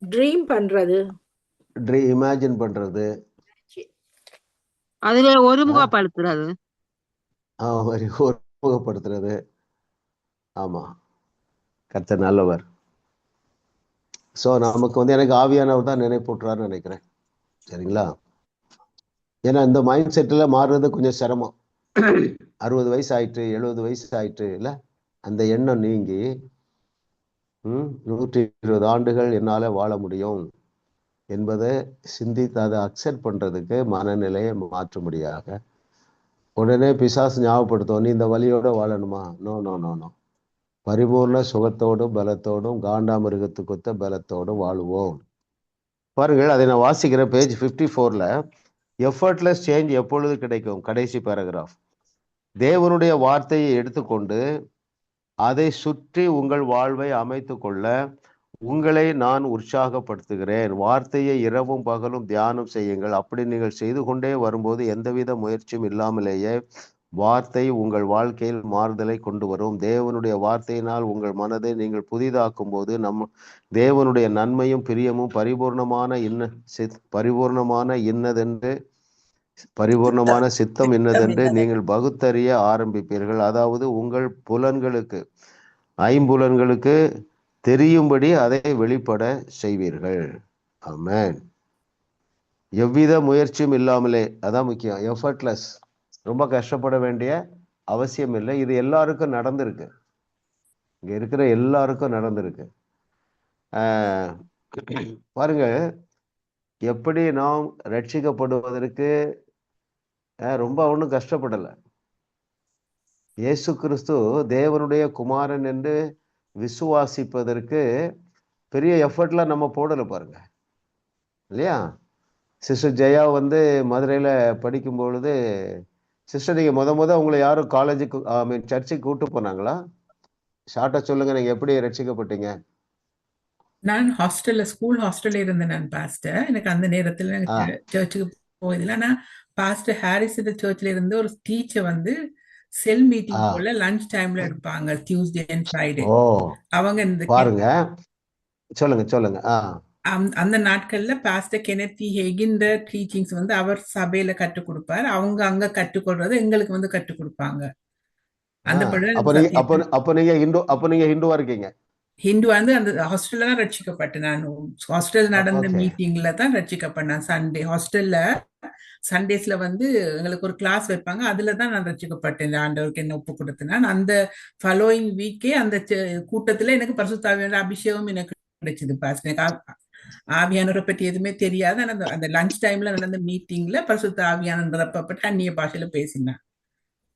ட்ரீம் பண்றது, இமேஜின் பண்றது, அதுல ஒருமுகப்படுத்துறது, ஒருமுகப்படுத்துறது. ஆமா, கர்த்தர் நல்லவர். சோ நமக்கு வந்து எனக்கு ஆவியானவர் தான் நினைப்பூட்டுறாருன்னு நினைக்கிறேன். சரிங்களா? ஏன்னா இந்த மைண்ட் செட்டில் மாறுறது கொஞ்சம் சிரமம். 60 வயசு ஆயிட்டு 70 வயசு ஆயிட்டு இல்ல, அந்த எண்ணம் நீங்கி 120 ஆண்டுகள் என்னால வாழ முடியும் என்பதை சிந்தித்து அதை அக்செப்ட் பண்றதுக்கு மனநிலையை மாற்றும்படியாக உடனே பிசாசு ஞாபகப்படுத்தும், நீ இந்த வழியோட வாழணுமா? நோ நோ நோ நோ, பரிபூர்ண சுகத்தோடும் பலத்தோடும் காண்டாமிருகத்துக்கொத்த பலத்தோடும் வாழுவோம். பாருங்கள், அதை நான் வாசிக்கிறேன். பேஜ் 54ல எஃபர்ட்லெஸ் சேஞ்ச் எப்பொழுது கிடைக்கும்? கடைசி பேராகிராஃப். தேவனுடைய வார்த்தையை எடுத்துக்கொண்டு அதை சுற்றி உங்கள் வாழ்வை அமைத்து கொள்ள உங்களை நான் உற்சாகப்படுத்துகிறேன். வார்த்தையை இரவும் பகலும் தியானம் செய்யுங்கள். அப்படி நீங்கள் செய்து கொண்டே வரும்போது எந்தவித முயற்சியும் இல்லாமலேயே வார்த்தை உங்கள் வாழ்க்கையில் மாறுதலை கொண்டு வரும். தேவனுடைய வார்த்தையினால் உங்கள் மனதை நீங்கள் புதிதாக்கும் போது தேவனுடைய நன்மையும் பிரியமும் பரிபூர்ணமான சித்தம் இன்னதென்று நீங்கள் பகுத்தறிய ஆரம்பிப்பீர்கள். அதாவது உங்கள் புலன்களுக்கு, ஐம்புலன்களுக்கு தெரியும்படி அதை வெளிப்பட செய்வீர்கள். ஆமென். எவ்வித முயற்சியும் இல்லாமலே, அதான் முக்கியம். எஃபர்ட்லெஸ். ரொம்ப கஷ்டப்பட வேண்டிய அவசியம் இல்லை. இது எல்லாருக்கும் நடந்திருக்கு, இங்க இருக்கிற எல்லாருக்கும் நடந்திருக்கு. பாருங்க, எப்படி நாம் ரட்சிக்கப்படுவதற்கு ரொம்ப ஒன்றும் கஷ்டப்படலை. இயேசு கிறிஸ்து தேவனுடைய குமாரன் என்று விசுவாசிப்பதற்கு பெரிய எஃபர்ட்லாம் நம்ம போடலை பாருங்க, இல்லையா? சிஸ்டர் ஜெயா வந்து மதுரையில் படிக்கும் பொழுது, சிஸ்டர் நீங்கள் முத உங்களை யாரும் காலேஜுக்கு சர்ச்சுக்கு கூட்டு போனாங்களா? ஷார்ட்டா சொல்லுங்க, நீங்க எப்படி ரட்சிக்கப்பட்டீங்க? நான் ஸ்கூல் ஹாஸ்டல்ல இருந்தேன் நான் பாஸ்டர். எனக்கு அந்த நேரத்துல சர்ச்சுக்கு போயதில்லை. ஆனா பாஸ்டர் ஹாரிஸ் சர்ச்ல இருந்து ஒரு டீச்சர் வந்து செல் மீட்டிங் போல லஞ்ச் டைம்ல எடுப்பாங்க, டியூஸ்டே அண்ட் ஃப்ரைடே. அவங்க இந்த பாருங்க, சொல்லுங்க. அந்த நாட்கள்ல பாஸ்டர் கெனத்தி ஹேகின் டீச்சிங்ஸ் வந்து அவர் சபையில கற்றுக் கொடுப்பார். அவங்க அங்க கற்றுக்கொள்றது எங்களுக்கு வந்து கற்றுக் கொடுப்பாங்க. அந்த அப்ப நீங்க ஹிந்துவா இருக்கீங்க? ஹிந்து வந்து அந்த ஹாஸ்டல்ல தான் ரட்சிக்கப்பட்டேன். நான் ஹாஸ்டல் நடந்த மீட்டிங்ல தான் ரட்சிக்கப்பட்டேன். சண்டே ஹாஸ்டல்ல சண்டேஸ்ல வந்து எங்களுக்கு ஒரு கிளாஸ் வைப்பாங்க, அதுலதான் நான் ரட்சிக்கப்பட்டேன். ஆண்டவருக்கு என்ன ஒப்பு கொடுத்தேன். அந்த ஃபாலோயிங் வீக்கே அந்த கூட்டத்துல எனக்கு பரிசுத்த ஆவியானவர் அபிஷேகம் எனக்கு கிடைச்சது. எனக்கு ஆவியானவரை பற்றி எதுவுமே தெரியாது. ஆனா அந்த லஞ்ச் டைம்ல நடந்த மீட்டிங்ல பரிசுத்த ஆவியானவரை பற்றி அந்நிய பாஷையில பேசினேன்.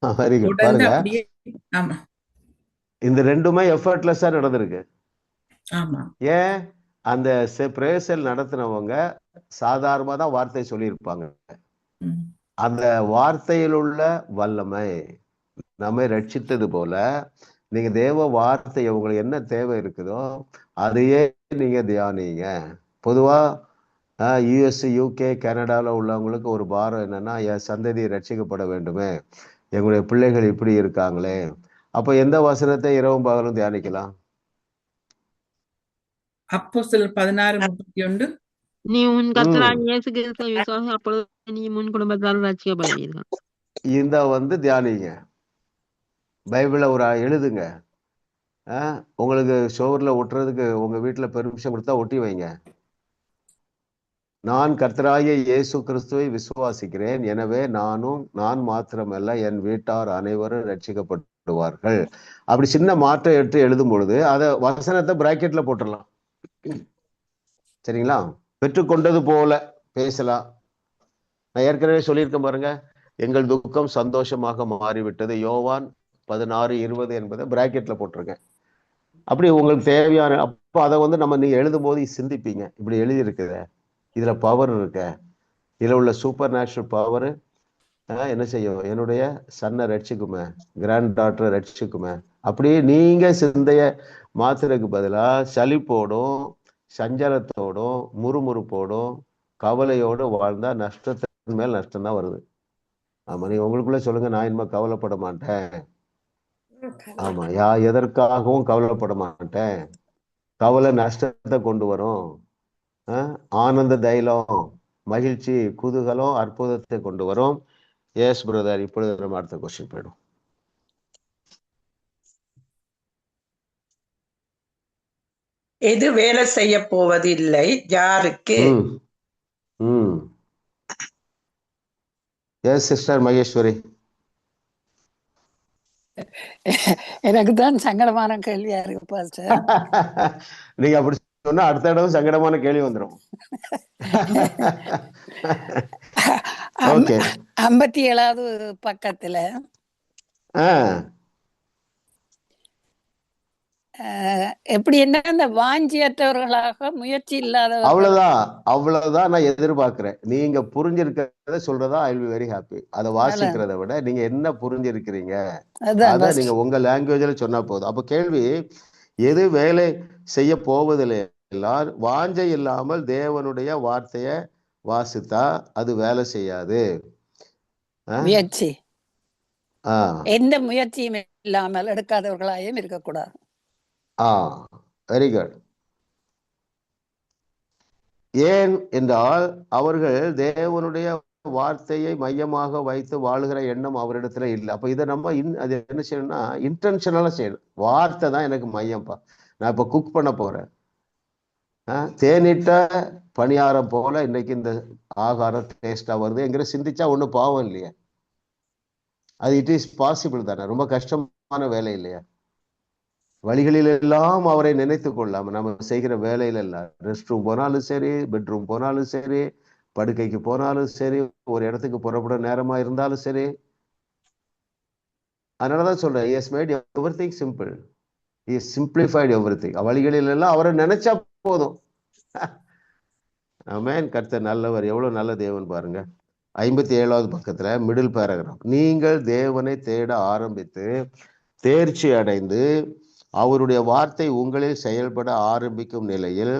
அப்படியே. ஆமா, இந்த ரெண்டுமே எஃபர்ட்லெஸ்ஸா நடந்திருக்கு. ஆமா. ஏன்? அந்த பிரேசல் நடத்தினவங்க சாதாரணமா தான் வார்த்தை சொல்லியிருப்பாங்க. அந்த வார்த்தையில் உள்ள வல்லமை நம்மை ரட்சித்தது போல நீங்க தேவ வார்த்தை உங்களுக்கு என்ன தேவை இருக்குதோ அதையே நீங்க தியானிங்க. பொதுவா யுஎஸ், யூகே, கனடால உள்ளவங்களுக்கு ஒரு பாரம் என்னன்னா, என் சந்ததி ரட்சிக்கப்பட வேண்டுமே, எங்களுடைய பிள்ளைகள் இப்படி இருக்காங்களே. அப்ப எந்த வசனத்தை இரவும் பகலும் தியானிக்கலாம்? அப்போஸ்தலர் 16:31. நீ உன் கர்த்தராகிய இயேசு கிறிஸ்துவை விசுவாசி, அப்பொழுது நீ உன் குடும்பத்தால் ரட்சிக்கப்படுவீர்கள். இந்த வந்து தியானிங்க. பைபிளை எழுதுங்க. உங்களுக்கு ஷோவர்ல ஒட்டுறதுக்கு உங்க வீட்டுல பெர்மிஷன் கொடுத்தா ஒட்டி வைங்க. நான் கர்த்தராகிய இயேசு கிறிஸ்துவை விசுவாசிக்கிறேன், எனவே நான் மாத்திரமல்ல என் வீட்டார் அனைவரும் ரட்சிக்கப்படுவார்கள். அப்படி சின்ன மாற்றம் எடுத்து எழுதும் பொழுது அதை வசனத்தை பிராக்கெட்ல போட்டுடலாம். சரிங்களா? பெற்றுக்கொண்டது போல பேசலாம். நான் ஏற்கனவே சொல்லியிருக்கேன் பாருங்க, எங்கள் துக்கம் சந்தோஷமாக மாறிவிட்டது. யோவான் 16:20 என்பதை பிராக்கெட்ல போட்டிருக்கேன். அப்படி உங்களுக்கு தேவையான, அப்போ அதை வந்து நீங்க எழுதும் போது சிந்திப்பீங்க, இப்படி எழுதி இருக்குது, இதுல பவர் இருக்க, இதுல உள்ள சூப்பர் நேச்சுரல் பவர் என்ன செய்யும், என்னுடைய சன்னை ரட்சிக்குமே, கிராண்ட் டாட்டரை ரட்சிக்குமே. அப்படியே நீங்க சிந்தைய மாத்துறதுக்கு பதிலா சலிப்போடும் சஞ்சலத்தோடும் முறுமுறுப்போடும் கவலையோடு வாழ்ந்தா நஷ்டத்தின் மேல் நஷ்டம் தான் வருது. ஆமா, நீங்க உங்களுக்குள்ள சொல்லுங்க, நான் இனிமே கவலைப்பட மாட்டேன். ஆமா, எதற்காகவும் கவலைப்பட மாட்டேன். கவலை நஷ்டத்தை கொண்டு வரும். ஆனந்த தைலம் மகிழ்ச்சி குதூகலம் அற்புதத்தை கொண்டு வரும். எஸ் பிரதர், இப்பொழுது நம்ம அடுத்த கொஸ்டின் போயிடும். எது வேலை செய்ய போவதில்லை, யாருக்கு? Yes sister Maheswari. எனக்கு தான் சங்கடமான கேள்வியா இருக்கு பாஸ்டர். நீங்க அப்படி சொன்னா அடுத்த தடவை சங்கடமான கேள்வி வந்துடும். 57வது பக்கத்துல எப்படி என்ன, அந்த வாஞ்சியற்றவர்களாக முயற்சி இல்லாதவர்கள். அவ்வளவுதான் நான் எதிர்பார்க்கிறேன். நீங்க புரிஞ்சிருக்கிறத சொல்றதா I will be very happy. அதை வாசிக்கிறத விட நீங்க என்ன புரிஞ்சிருக்கிறீங்க அத நீங்க உங்க லாங்குவேஜ்ல சொன்னா போதும். அப்ப கேள்வி, எது வேலை செய்ய போவதில்லை, வாஞ்சை இல்லாமல் தேவனுடைய வார்த்தைய வாசித்தா அது வேலை செய்யாது. முயற்சி, எந்த முயற்சியும் இல்லாமல் எடுக்காதவர்களாயும் இருக்கக்கூடாது. Very good. ஏன் என்றால் அவர்கள் தேவனுடைய வார்த்தையை மையமாக வைத்து வாழுகிற எண்ணம் அவரிடத்துல இல்லை. அப்ப இதை நம்ம அது என்ன செய்யணும்னா இன்டென்ஷனலா செய்யணும். வார்த்தை தான் எனக்கு மையம்ப்பா, நான் இப்ப குக் பண்ண போறேன், தேனிட்ட பணியாரம் போல இன்னைக்கு இந்த ஆகாரம் டேஸ்டா வருது என்கிற சிந்திச்சா ஒன்றும் பாவம் இல்லையா? அது இட் இஸ் பாசிபிள் தானே? ரொம்ப கஷ்டமான வேலை இல்லையா? வழிகளில் எல்லாம் அவரை நினைத்து கொள்ளாம நம்ம செய்கிற வேலையில எல்லாம், ரெஸ்ட் ரூம் போனாலும் சரி, பெட்ரூம் போனாலும் சரி, படுக்கைக்கு போனாலும் சரி, ஒரு இடத்துக்கு புறப்பட நேரமா இருந்தாலும் சரி. அதனாலதான் சொல்றேன், he has made everything simple. He has simplified everything. வழிகளில் எல்லாம் அவரை நினைச்சா போதும். ஆமென். கர்த்தர் நல்லவர், எவ்வளவு நல்ல தேவன் பாருங்க. 57வது பக்கத்துல மிடில் பேராகிராஃப், நீங்கள் தேவனை தேட ஆரம்பித்து தேர்ச்சி அடைந்து அவருடைய வார்த்தை உங்களில் செயல்பட ஆரம்பிக்கும் நிலையில்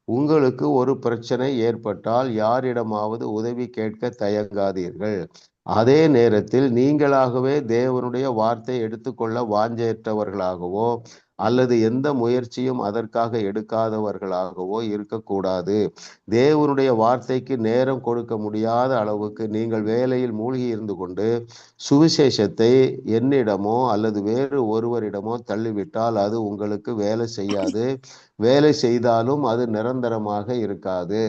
உங்களுக்கு ஒரு பிரச்சனை ஏற்பட்டால் யாரிடமாவது உதவி கேட்க தயங்காதீர்கள். அதே நேரத்தில் நீங்களாகவே தேவனுடைய வார்த்தை எடுத்துக்கொள்ள வாஞ்சையற்றவர்களாகவோ அல்லது எந்த முயற்சியும் அதற்காக எடுக்காதவர்களாகவோ இருக்கக்கூடாது. தேவனுடைய வார்த்தைக்கு நேரம் கொடுக்க முடியாத அளவுக்கு நீங்கள் வேலையில் மூழ்கி இருந்து கொண்டு சுவிசேஷத்தை என்னிடமோ அல்லது வேறு ஒருவரிடமோ தள்ளிவிட்டால் அது உங்களுக்கு வேலை செய்யாது. வேலை செய்தாலும் அது நிரந்தரமாக இருக்காது.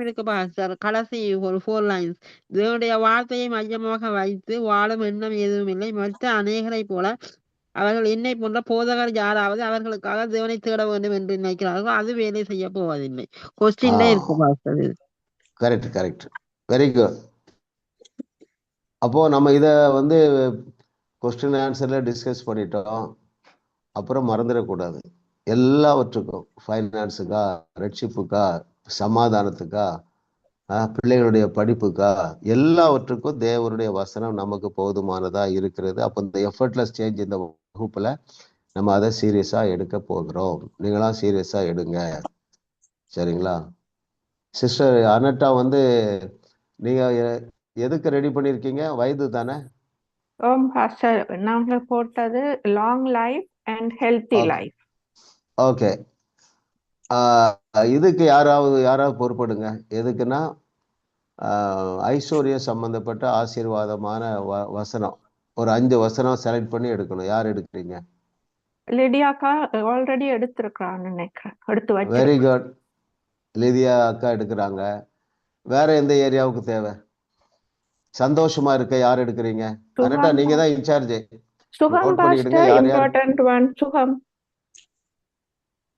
இருக்கு பாஸ்டர். கடைசி ஒரு 4 lines, தேவனுடைய வார்த்தையை மையமாக வைத்து வாழும் எண்ணம் எதுவும் இல்லை. மற்ற அநேகரை போல அவர்கள் என்னை போன்ற போதகர் யாராவது அவர்களுக்காக தேவனை தேட வேண்டும் என்று நினைக்கிறார்கள், அது வேலை செய்ய போவதில்லை. கொஸ்டின்ல இருக்கு pastor. Correct correct, very good. அப்போ நம்ம இத வந்து கொஸ்டின் ஆன்சர்ல டிஸ்கஸ் பண்ணிட்டோம். அப்புறம் மறந்துடக்கூடாது, எல்லாவற்றுக்கும், ஃபைனான்ஸுக்கா, ரட்சிப்புக்கா, சமாதானத்துக்கா, பிள்ளைகளுடைய படிப்புக்கா, எல்லாவற்றுக்கும் தேவனுடைய வசனம் நமக்கு போதுமானதா இருக்கிறது. அப்போ இந்த எஃபர்ட்லெஸ் சேஞ்ச் இந்த வகுப்புல நம்ம அதை சீரியஸா எடுக்க போகிறோம். நீங்களாம் சீரியஸா எடுங்க, சரிங்களா? சிஸ்டர் அனட்டா வந்து நீங்க எதுக்கு ரெடி பண்ணிருக்கீங்க? வயது தானே? நாங்க போட்டது long life and healthy life. Okay, இதுக்கு யாராவது பொறுப்படுங்க. எதுக்குன்னா ஐஸ்வர்ய சம்பந்தப்பட்ட ஆசீர்வாதமான வசனம் ஒரு 5 வசனம் செலக்ட் பண்ணி எடுக்கணும். யார் எடுக்கிறீங்க? லிடியாக்கா ஆல்ரெடி எடுத்திருக்கான்னு நினைக்கிறேன், எடுத்து வச்சு. வெரி குட், லிதியா அக்கா எடுக்கிறாங்க. வேற எந்த ஏரியாவுக்கு தேவை? சந்தோஷமா இருக்க யார் எடுக்கிறீங்க? கரெக்டா, நீங்க தான் இன்சார்ஜ். சுகம் பாஸ்டர், இம்பார்ட்டன்ட் ஒன். சுகம்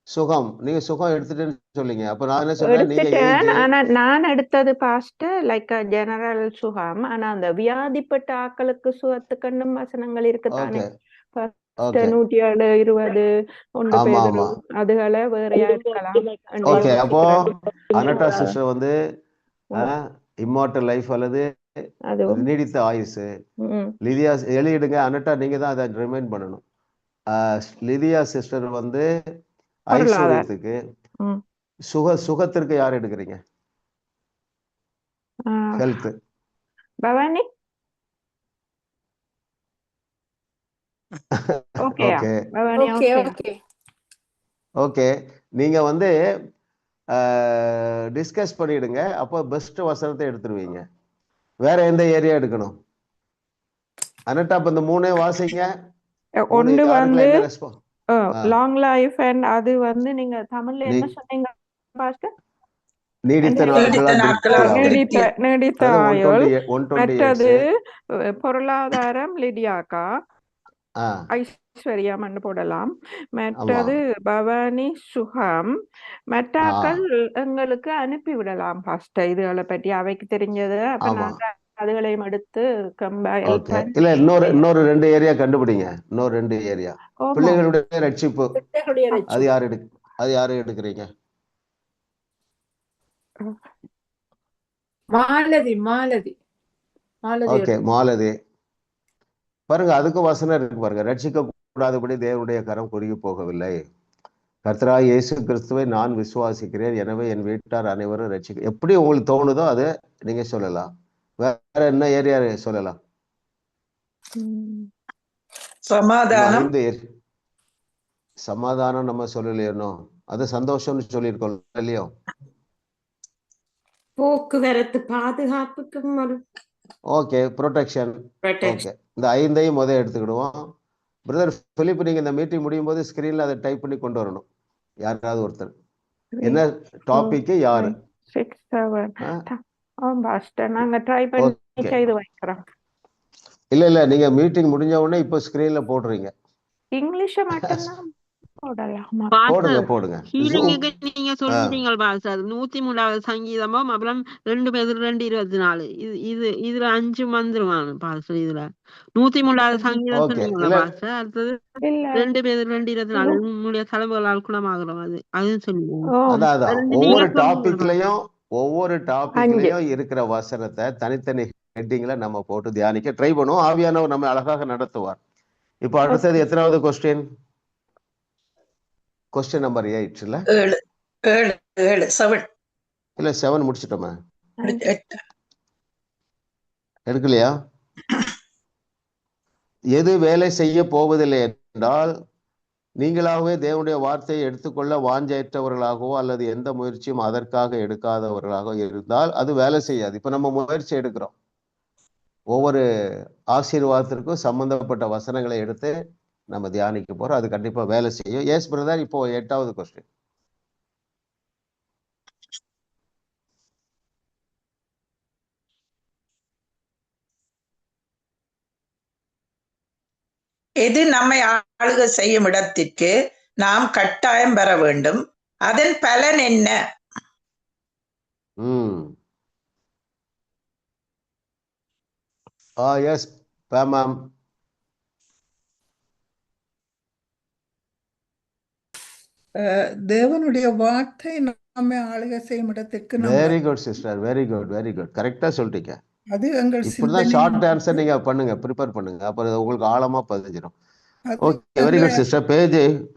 சுகம், நீங்க சுகம் எடுத்துட்டேன்னு சொல்லிங்க. அப்ப நான் என்ன சொல்றேன், நீங்க எடுத்துட்டேன். ஏஜ் ஆனா நான் எடுத்தது பாஸ்ட் லைக் ஜெனரல் சுகம். ஆனா அந்த வியாதிப்பட்ட ஆக்களுக்கு சுகத்துக்கண்ணும் வசனங்கள் இருக்குதானே. ஓகே ஃபர்ஸ்ட் ஓகே 107, 20, 1 ஆமா பேதுரு ஆமா அதுகளை வேறையா இருக்கலாம் என்று ஓகே. அப்போ யோசிக்கிறேன். அனட்டா சிஸ்டர் வந்து இம்மார்டல் லைஃப் அல்லது அதுவும் நீடித்த ஆயுசு. ம், லிதியா எழுதிடுங்க. அனட்டா நீங்க தான் அதை ரிமைண்ட் பண்ணணும். லிதியா சிஸ்டர் வந்து பொருளாதார ஐஸ்வர்யத்துக்கு, ம், சுகத்திற்கு யார் எடுக்கிறீங்க? ஆ, ஹெல்த். பவானி ஓகேயா? Okay Bhavani okay okay. Okay okay. நீங்க வந்து டிஸ்கஸ் பண்ணிடுங்க. அப்போ பெஸ்ட் வசனத்தை எடுத்துருவீங்க. வேற எந்த ஏரியா எடுக்கணும்? அனட்டா இப்ப இந்த 3 வாசிங்க. 3 ஒன்று யாருக்குலாம் வந்து என்ன ரெஸ்பான்ஸ்? லாங் லைஃப் அண்ட் அது வந்து நீங்க தமிழ்ல என்ன சொன்னீங்க பாஸ்டர்? நீடித்த நீடித்த நாட்களால் நாட்களால் திருப்தியாகும். நீடித்த திருப்தி. நீடித்த அது ஆயுள். 120 மற்றது இயர்ஸ். பொருளாதாரம் லிடியாக்கா, ஆ ஐஸ்வர்யம் போடலாம். ஆமா மற்றது பவானி சுகம். ஆ மற்றாக்கள் எங்களுக்கு அனுப்பி விடலாம் பாஸ்டர் இதுகளை பற்றி அவைக்கு தெரிஞ்சது. அப்ப ஆமா நாங்க அதுகளையும் எடுத்து கம்பைல் ஓகே. இல்ல பண்ணி இன்னொரு செய்யலாம். 2 ஏரியா கண்டுபிடிங்க. இன்னொரு 2 ஏரியா. ஓமோ பிள்ளைகளுடைய ரட்சிப்பு. பிள்ளைகளுடைய அது ரட்சிப்பு. யாரு எடுக்கிறீங்க? மாலதி மாலதி மாலதி ஓகே எடுக்கும். மாலதி. பாருங்க, அதுக்கு வசனம் இருக்கு பாருங்க. ரட்சிக்க கூடாதபடி தேவனுடைய கரம் குறுகி போகவில்லை. கர்த்தராகிய இயேசு கிறிஸ்துவை நான் விசுவாசிக்கிறேன், எனவே என் வீட்டார் அனைவரும் ரட்சிக்க. எப்படி உங்களுக்கு தோணுதோ அதை நீங்க சொல்லலாம். வேற என்ன ஏரியா சொல்லலாம்? ம். சமாதானம். 5 சமாதானம் நம்ம சொல்லலையோ, அது சந்தோஷம்னு சொல்லியிருக்கோம் இல்லையோ? போக்குவரத்து பாதுகாப்புக்கும் ஒரு ஓகே ப்ரொடெக்ஷன். protection. ஓகே, இந்த 5ஐயும் எடுத்துக்கிடுவோம். பிரதர் பிலிப், நீங்க இந்த மீட்டிங் முடியும் போது ஸ்கிரீன்ல அதை டைப் பண்ணி கொண்டு வரணும். யாராவது ஒருத்தர். 3, என்ன 4, டாபிக் யாரு? 5, 6, 7. பாஸ்டர் நாங்க ட்ரை பண்ணி ஓகே. செய்து வைக்கிறோம். இல்ல நீங்க மீட்டிங் முடிஞ்ச உடனே இப்போ ஸ்கிரீன்ல போடுறீங்க. இங்கிலீஷ மட்டும்தான் போடலாமா? போடுங்க பாஸ்டர் போடுங்க. ஹீலிங்குக்கு நீங்க ஆ சொல்லிட்டீங்க பாஸ்டர். 103வது சங்கீதமும் அப்புறம் 2 பேதுரு 2:24. இதுல 5 வந்துருவாங்க பாஸ்டர். இதுல 103வது சங்கீதம் ஓகே. சொன்னீங்களா இல்ல பாஸ்டர்? அடுத்தது இல்ல 2 பேதுரு 2:24. உங்களுடைய தலைமுறைகளால் குணமாகிறோம். அதுவும் சொன்னீங்க. ஓ அதான் அது 2 நீங்க ஒவ்வொரு சொன்னீங்க. ஒவ்வொரு 5 டாபிக்லயும் இருக்கிற வசனத்தை தனித்தனி ஹெட்டிங்ல நம்ம போட்டு தியானிக்க ட்ரை பண்ணுவோம். ஆவியானவர் நம்ம அழகாக நடத்துவார். இப்போ அடுத்தது ஓகே. எத்தனாவது கொஸ்டின் நம்பர் 8 இல்ல 7 இல்ல 7 முடிச்சிட்டோமா? 8. எடுக்கலையா? எது வேலை செய்ய போவதில்லை என்றால், நீங்களாகவே தேவனுடைய வார்த்தையை எடுத்துக்கொள்ள வாஞ்சையற்றவர்களாகவோ அல்லது எந்த முயற்சியும் அதற்காக எடுக்காதவர்களாக இருந்தால் அது வேலை செய்யாது. இப்ப நம்ம முயற்சி எடுக்கிறோம். ஒவ்வொரு ஆசீர்வாதத்திற்கும் சம்பந்தப்பட்ட வசனங்களை எடுத்து நம்ம தியானிக்க போறோம். அது கண்டிப்பா வேலை செய்யும். எஸ் பிரதர், இப்போ 8வது கொஸ்டின். எது நம்மை ஆளுகை செய்யும் இடத்திற்கு நாம் கட்டாயம் பெற வேண்டும், அதன் பலன் என்ன? Yes ma'am. தேவனுடைய வார்த்தை நம்மை ஆளுகை செய்யும் இடத்திற்கு very good sister, very good. கரெக்டா சொல்லிட்டீங்க. அது எங்கள் இப்படிதான் ஷார்ட் ஆன்சர் நீங்க பண்ணுங்க, ப்ரிப்பேர் பண்ணுங்க. அப்புறம் உங்களுக்கு ஆழமா பதிஞ்சிடும். Okay, very good sister.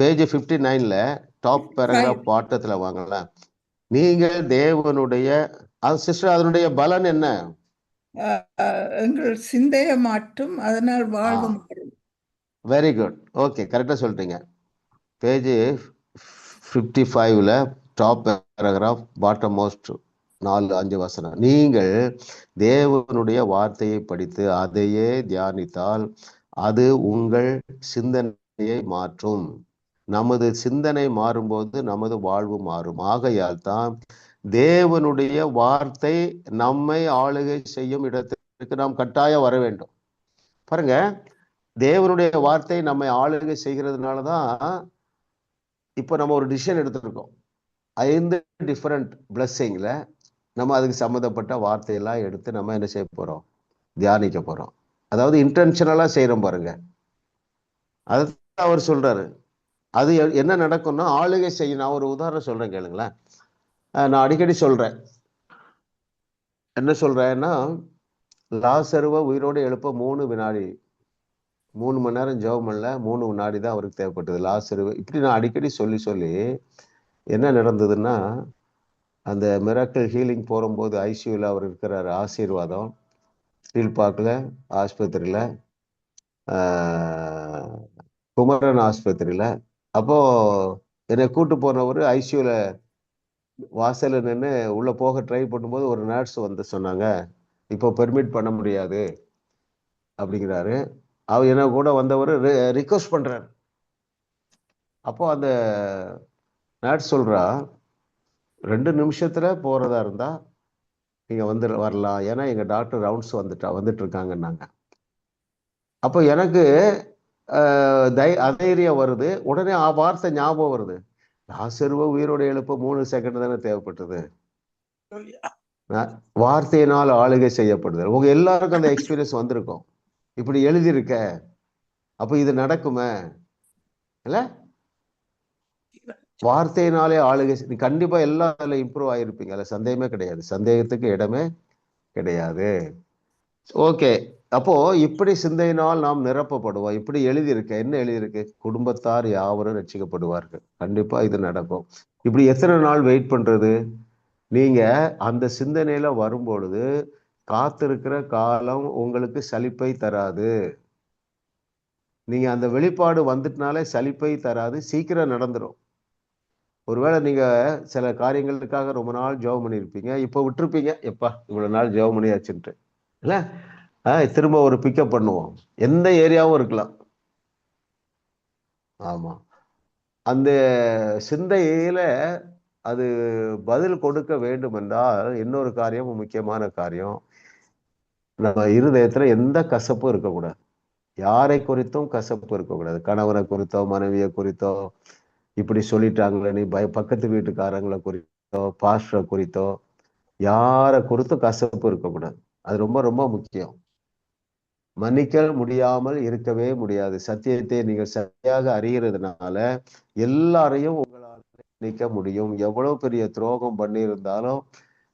Page 59ல டாப் பேராகிராஃப் பாட்டத்துல வாங்கலாம். நீங்கள் தேவனுடைய சிஸ்டர், அதனுடைய பலன் என்ன? எங்கள் சிந்தையை மாற்றும், அதனால் வாழ்வு மாறும். Very good. ஓகே, கரெக்டா சொல்லிட்டீங்க. பேஜ் 55ல டாப் பேராகிராஃப் பாட்டம் மோஸ்ட் 4-5 வசனம். நீங்கள் தேவனுடைய வார்த்தையை படித்து அதையே தியானித்தால் அது உங்கள் சிந்தனையை மாற்றும். நமது சிந்தனை மாறும்போது நமது வாழ்வு மாறும். ஆகையால் தான் தேவனுடைய வார்த்தை நம்மை ஆளுகை செய்யும் இடத்திற்கு நாம் கட்டாயம் வர வேண்டும். பாருங்க, தேவனுடைய வார்த்தை நம்மை ஆளுகை செய்கிறதுனாலதான் இப்போ நம்ம ஒரு டிசிஷன் எடுத்துருக்கோம். 5 டிஃப்ரெண்ட் பிளஸ்ஸிங்கில் நம்ம அதுக்கு சம்மந்தப்பட்ட வார்த்தையெல்லாம் எடுத்து நம்ம என்ன செய்ய போகிறோம், தியானிக்க போகிறோம். அதாவது இன்டென்ஷனலாக செய்கிறோம் பாருங்க. அதுதான் அவர் சொல்றாரு. அது என்ன நடக்கும்னா ஆளுகை செய்யும். நான் ஒரு உதாரணம் சொல்றேன் கேளுங்களேன். நான் அடிக்கடி சொல்றேன். என்ன சொல்றேன்னா, லாசருவை உயிரோடு எழுப்ப 3 வினாடி, 3 மணி நேரம் ஜெபம் பண்ணல, 3 வினாடி தான் அவருக்கு தேவைப்பட்டது. லாசருவை இப்படி நான் அடிக்கடி சொல்லி சொல்லி என்ன நடந்ததுன்னா, அந்த மிராக்கிள் ஹீலிங் போகும்போது ஐசியூவில் அவர் இருக்கிறாரு. ஆசீர்வாதம் கீழ்பாக்கில் ஆஸ்பத்திரியில், குமரன் ஆஸ்பத்திரியில். அப்போ என்னை கூட்டு போனவர் ஐசியூவில் வாசல்ல நின்று உள்ள போக ட்ரை பண்ணும்போது ஒரு நர்ஸ் வந்து சொன்னாங்க, இப்போ பெர்மிட் பண்ண முடியாது அப்படிங்கிறாரு. அவர் என்ன கூட வந்தவர் ரிக்வஸ்ட் பண்றாரு. அப்போ அந்த நர்ஸ் சொல்றா, 2 நிமிஷத்துல போறதா இருந்தா நீங்க வரலாம், ஏன்னா எங்க டாக்டர் ரவுண்ட்ஸ் வந்துட்டு இருக்காங்கன்னாங்க. அப்போ எனக்கு அதைரியம் வருது. உடனே வார்த்தை ஞாபகம் வருது, லாசருவை உயிரோட எழுப்ப 3 செகண்ட் தானே தேவைப்பட்டது. வார்த்தையினால் ஆளுகை செய்யப்படுது. உங்க எல்லாருக்கும் அந்த எக்ஸ்பீரியன்ஸ் வந்திருக்கும். இப்படி எழுதியிருக்க, அப்ப இது நடக்குமே இல்ல? வார்த்தையினாலே ஆளுகை கண்டிப்பா எல்லா இம்ப்ரூவ் ஆயிருப்பீங்க. அதுல சந்தேகமே கிடையாது. சந்தேகத்துக்கு இடமே கிடையாது. ஓகே, அப்போ இப்படி சிந்தையினால் நாம் நிரப்பப்படுவோம். இப்படி எழுதியிருக்க, என்ன எழுதியிருக்கு? குடும்பத்தார் யாவரும் ரட்சிக்கப்படுவார்கள். கண்டிப்பா இது நடக்கும். இப்படி எத்தனை நாள் வெயிட் பண்றது? நீங்க அந்த சிந்தனையில வரும்பொழுது காத்திருக்கிற காலம் உங்களுக்கு சலிப்பை தராது. நீங்க அந்த வெளிப்பாடு வந்துட்டனாலே சலிப்பை தராது, சீக்கிரம் நடந்துடும். ஒருவேளை நீங்க சில காரியங்களுக்காக ரொம்ப நாள் ஜெபம் பண்ணியிருப்பீங்க, இப்போ விட்டுருப்பீங்க, எப்பா இவ்வளவு நாள் ஜெபம் பண்ணியாச்சுன்ட்டு இல்ல. திரும்ப ஒரு பிக்கப் பண்ணுவோம். எந்த ஏரியாவும் இருக்கலாம். ஆமா, அந்த சிந்தையில அது பதில் கொடுக்க வேண்டும் என்றால் இன்னொரு காரியம், முக்கியமான காரியம், நம்ம இருதயத்துல எந்த கசப்பும் இருக்கக்கூடாது. யாரை குறித்தும் கசப்பு இருக்கக்கூடாது. கணவனை குறித்தோ, மனைவியை குறித்தோ, இப்படி சொல்லிட்டாங்களே நீ பக்கத்து வீட்டுக்காரங்களை குறித்தோ, பாஸ்டரை குறித்தோ, யாரை குறித்தும் கசப்பு இருக்கக்கூடாது. அது ரொம்ப ரொம்ப முக்கியம். மன்னிக்க முடியாமல் இருக்கவே முடியாது. சத்தியத்தை நீங்கள் சரியாக அறிகிறதுனால எல்லாரையும் உங்களால் மன்னிக்க முடியும். எவ்வளவு பெரிய துரோகம் பண்ணியிருந்தாலும்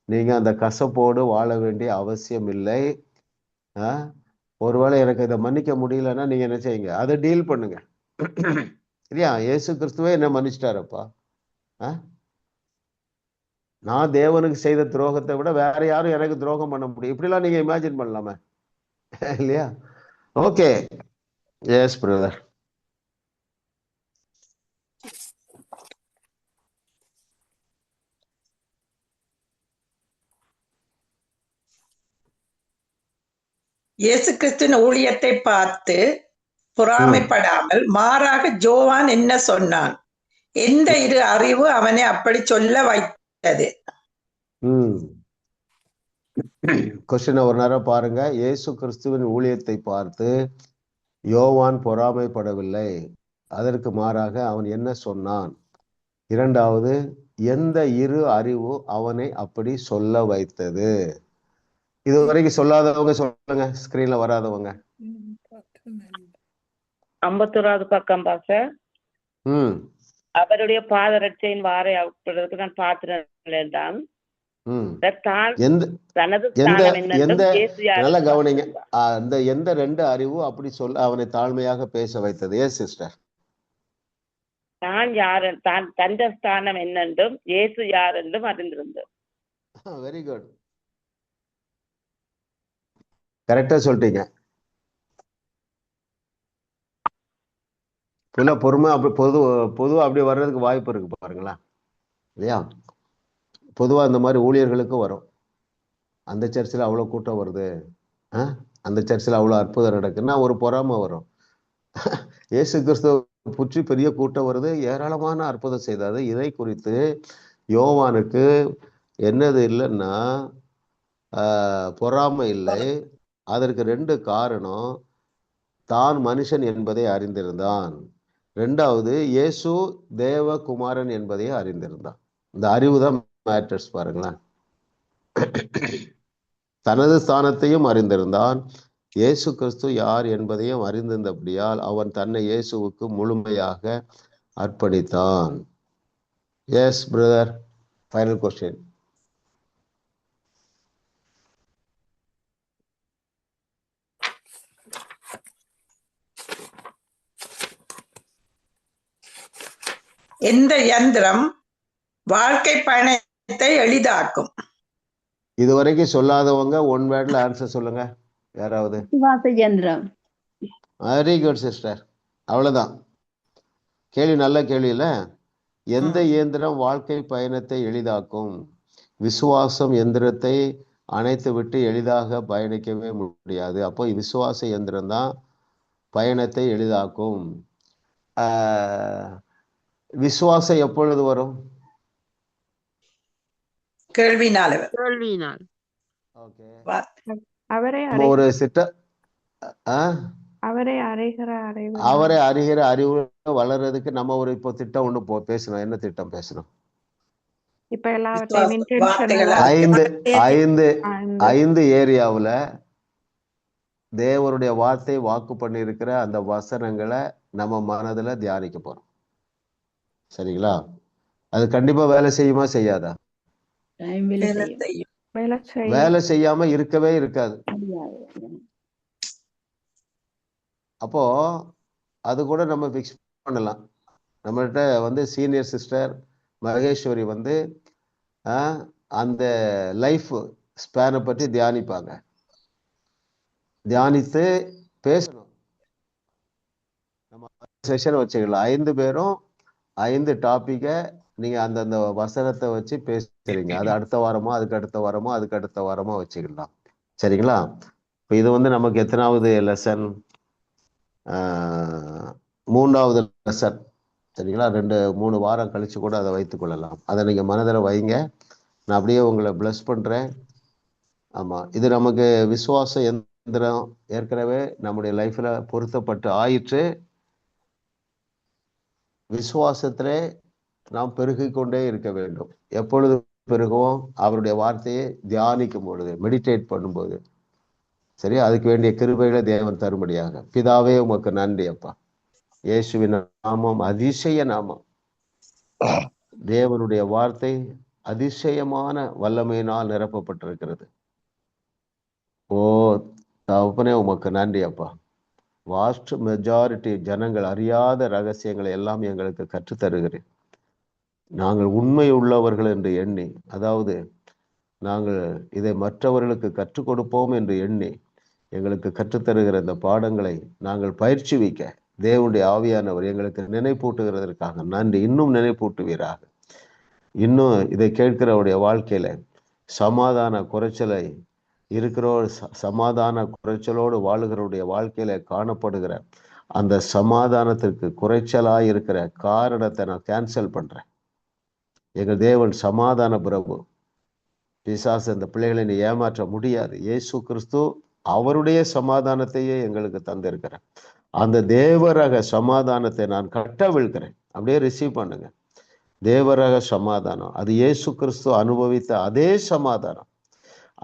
நீங்க அந்த கசப்போடு வாழ வேண்டிய அவசியம் இல்லை. ஒருவேளை எனக்கு இதை மன்னிக்க முடியலன்னா நீங்க என்ன செய்யுங்க, அதை டீல் பண்ணுங்க. இல்லையா? இயேசு கிறிஸ்துவே என்ன மன்னிச்சிட்டாரப்பா. நான் தேவனுக்கு செய்த துரோகத்தை விட வேற யாரும் எனக்கு துரோகம் பண்ண முடியும்? இப்படிலாம் நீங்க இமேஜின் பண்ணலாமே இல்லையா? Okay, yes brother. இயேசு கிறிஸ்துவின் ஊழியத்தை பார்த்து பொறாமைப்படாமல் மாறாக ஜோவான் என்ன சொன்னான்? எந்த இரு அறிவு அவனை அப்படி சொல்ல வைத்தது? கொஸ்டின் ஒரு நேரம் பாருங்க. இயேசு கிறிஸ்துவின் ஊழியத்தை பார்த்து யோவான் பொறாமைப்படவில்லை, அதற்கு மாறாக அவன் என்ன சொன்னான்? இரண்டாவது, எந்த இரு அறிவு அவனை அப்படி சொல்ல வைத்தது? இது வரைக்கும் சொல்லாதவங்க சொல்லுங்க, ஸ்கிரீன்ல வராதவங்க. 51வது பக்கம் பாஸ்டர். அவருடைய பாதரட்சையின் வாரை அவுட்படுறதுக்கு நான் பார்த்துட்டேன் தான். நல்லா கவனிங்க. அந்த எந்த 2 அறிவு அப்படி சொல்ல அவனை தாழ்மையாக பேச வைத்தது? Yes sister. நான் யார், தந்த ஸ்தானம் என்னென்றும் இயேசு யார் என்றும் அறிந்திருந்தேன். வெரி குட், கரெக்டா சொல்லிட்டீங்க. பொறுமை அப்படி பொதுவா அப்படி வர்றதுக்கு வாய்ப்பு இருக்கு பாருங்களா, இல்லையா? பொதுவா இந்த மாதிரி ஊழியர்களுக்கு வரும். அந்த சர்ச்சில் அவ்வளோ கூட்டம் வருது, அந்த சர்ச்சில் அவ்வளோ அற்புதம் நடக்குன்னா ஒரு பொறாமை வரும். இயேசு கிறிஸ்துவ புற்றி பெரிய கூட்டம் வருது, ஏராளமான அற்புதம் செய்தாது. இதை குறித்து யோவானுக்கு என்னது இல்லைன்னா பொறாமை இல்லை. அதற்கு 2 காரணம். தான் மனுஷன் என்பதை அறிந்திருந்தான். ரெண்டாவது, இயேசு தேவகுமாரன் என்பதை அறிந்திருந்தான். இந்த அறிவு தான் மேட்டர்ஸ் பாருங்களேன். தனது ஸ்தானத்தையும் அறிந்திருந்தான், இயேசு கிறிஸ்து யார் என்பதையும் அறிந்திருந்தபடியால் அவன் தன்னை இயேசுவுக்கு முழுமையாக அர்ப்பணித்தான். Yes brother, final question. எந்த யந்திரம் வாழ்க்கை பயணத்தை எளிதாக்கும்? இதுவரைக்கும் சொல்லாதவங்க ஒன் வேர்ட்ல ஆன்சர் சொல்லுங்க யாராவது. விசுவாச யந்திரம். Very good sister. அவ்வளவுதான் கேள்வி, நல்ல கேள்வி இல்ல. எந்த இயந்திரம் வாழ்க்கை பயணத்தை எளிதாக்கும்? விசுவாசம் எந்திரத்தை அணைத்து விட்டு எளிதாக பயணிக்கவே முடியாது. அப்போ விசுவாச எந்திரம் தான் பயணத்தை எளிதாக்கும். விசுவாசம் எப்பொழுது வரும்? கேள்வினால. ஓகே, அவரை ஒரு சிட்ட அவரை அறிகிற அறிவு வளர்றதுக்கு நம்ம ஒரு இப்போ திட்டம் ஒண்ணு பேசணும். என்ன திட்டம் பேசணும்? இப்ப எல்லாவற்றையும் ஐந்து ஏரியாவுல தேவருடைய வார்த்தை வாக்கு பண்ணி இருக்கிற அந்த வசனங்களை நம்ம மனதுல தியானிக்க போறோம். சரிங்களா? அது கண்டிப்பா வேலை செய்யுமா செய்யாதா? வேலை செய்யாம இருக்கவே இருக்காது. அப்போ அது கூட நம்ம பிக்ஸ் பண்ணலாம். நம்மள்கிட்ட வந்து சீனியர் சிஸ்டர் மகேஸ்வரி வந்து அந்த லைஃப் ஸ்பேனை பற்றி தியானிப்பாங்க. தியானித்து பேசணும். நம்ம செஷன் வச்சுக்கலாம். 5 பேரும் 5 டாபிக்கை நீங்க அந்தந்த வசனத்தை வச்சு பேசுறீங்க. அது அடுத்த வாரமோ அதுக்கு அடுத்த வாரமோ அதுக்கு அடுத்த வாரமோ வச்சுக்கலாம். சரிங்களா? இப்போ இது வந்து நமக்கு எத்தனாவது லெசன்? 3வது லெசன். சரிங்களா? 2-3 வாரம் கழிச்சு கூட அதை வைத்துக் கொள்ளலாம். அதை நீங்க மனதில் வைங்க. நான் அப்படியே உங்களை பிளஸ் பண்றேன். ஆமா, இது நமக்கு விசுவாச எந்திரம் ஏற்கனவே நம்முடைய லைஃப்ல பொருத்தப்பட்டு ஆயிற்று. விசுவாசத்திலே நாம் பெருகிக் கொண்டே இருக்க வேண்டும். எப்பொழுது பெருகுவோம்? அவருடைய வார்த்தையை தியானிக்கும் பொழுது, மெடிடேட் பண்ணும்போது. சரி, அதுக்கு வேண்டிய கிருபைகளை தேவன் தரும்படியாக. பிதாவே உமக்கு நன்றி அப்பா. இயேசுவின் நாமம் அதிசய நாமம். தேவனுடைய வார்த்தை அதிசயமான வல்லமையினால் நிரப்பப்பட்டிருக்கிறது. ஓ தகப்பனே உமக்கு நன்றி அப்பா. வாஸ்ட் மெஜாரிட்டி ஜனங்கள் அறியாத ரகசியங்களை எல்லாம் எங்களுக்கு கற்றுத்தருகிறேன். நாங்கள் உண்மை உள்ளவர்கள் என்று எண்ணி, அதாவது நாங்கள் இதை மற்றவர்களுக்கு கற்றுக் கொடுப்போம் என்று எண்ணி எங்களுக்கு கற்றுத்தருகிற இந்த பாடங்களை நாங்கள் பயிற்சி வைக்க தேவனுடைய ஆவியானவர் எங்களுக்கு நினைப்பூட்டுகிறதற்காக நன்றி. இன்னும் நினைப்பூட்டுவீராக. இன்னும் இதை கேட்கிறவருடைய வாழ்க்கையில சமாதான குறைச்சலை சமாதான குறைச்சலோடு வாழுகிறவருடைய வாழ்க்கையில காணப்படுகிற அந்த சமாதானத்திற்கு குறைச்சலாய் இருக்கிற காரணத்தை நான் கேன்சல் பண்றேன். எங்கள் தேவன் சமாதான பிரபு. பிசாசு இந்த பிள்ளைகளை நீ ஏமாற்ற முடியாது. இயேசு கிறிஸ்து அவருடைய சமாதானத்தையே எங்களுக்கு தந்திருக்கிறேன். அந்த தேவரக சமாதானத்தை நான் கட்டவிழ்கிறேன். அப்படியே ரிசீவ் பண்ணுங்க. தேவரக சமாதானம், அது இயேசு கிறிஸ்து அனுபவித்த அதே சமாதானம்.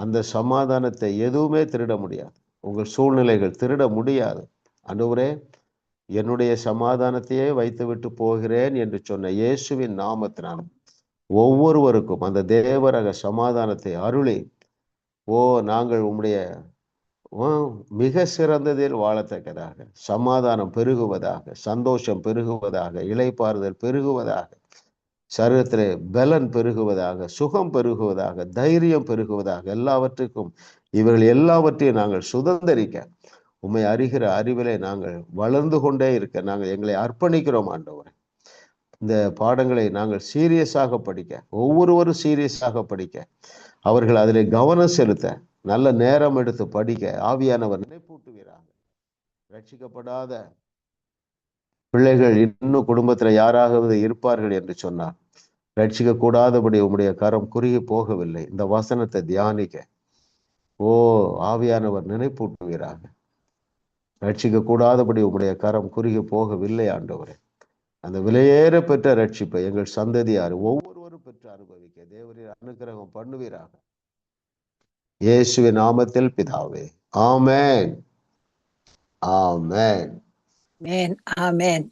அந்த சமாதானத்தை எதுவுமே திருட முடியாது. உங்கள் சூழ்நிலைகள் திருட முடியாது. ஆண்டவரே, என்னுடைய சமாதானத்தையே வைத்து விட்டு போகிறேன் என்று சொன்ன இயேசுவின் நாமத்தினால் ஒவ்வொருவருக்கும் அந்த தேவரக சமாதானத்தை அருளி, நாங்கள் உம்முடைய மிக சிறந்ததில் வாழத்தக்கதாக, சமாதானம் பெருகுவதாக, சந்தோஷம் பெருகுவதாக, இளைப்பாறுதல் பெருகுவதாக, சரீரத்திலே பலன் பெருகுவதாக, சுகம் பெருகுவதாக, தைரியம் பெருகுவதாக, எல்லாவற்றுக்கும் இவர்கள் எல்லாவற்றையும் நாங்கள் சுதந்திரிக்க உம்மை அறிகிற அறிவிலே நாங்கள் வளர்ந்து கொண்டே இருக்க நாங்கள் எங்களை அர்ப்பணிக்கிறோம் ஆண்டவரே. இந்த பாடங்களை நாங்கள் சீரியஸாக படிக்க, ஒவ்வொருவரும் சீரியஸாக படிக்க, அவர்கள் அதிலே கவனம் செலுத்த நல்ல நேரம் எடுத்து படிக்க ஆவியானவர் நினைப்பூட்டுவீராக. ரட்சிக்கப்படாத பிள்ளைகள் இன்னும் குடும்பத்துல யாராவது இருப்பார்கள் என்று சொன்னார். ரட்சிக்க கூடாதபடி உம்முடைய கரம் குறுகி போகவில்லை. இந்த வசனத்தை தியானிக்க ஆவியானவர் நினைப்பூட்டுவீராக. ரட்சிக்க கூடாதபடி உம்முடைய கரம் குறுகி போகவில்லை ஆண்டவரே. அந்த விலையேற பெற்ற ரட்சிப்பை எங்கள் சந்ததியார் ஒவ்வொருவரும் பெற்று அனுபவிக்க தேவரீர் அனுக்கிரகம் பண்ணுவீராக. இயேசுவின் நாமத்தில் பிதாவே, ஆமென், ஆமென். ஆமென்.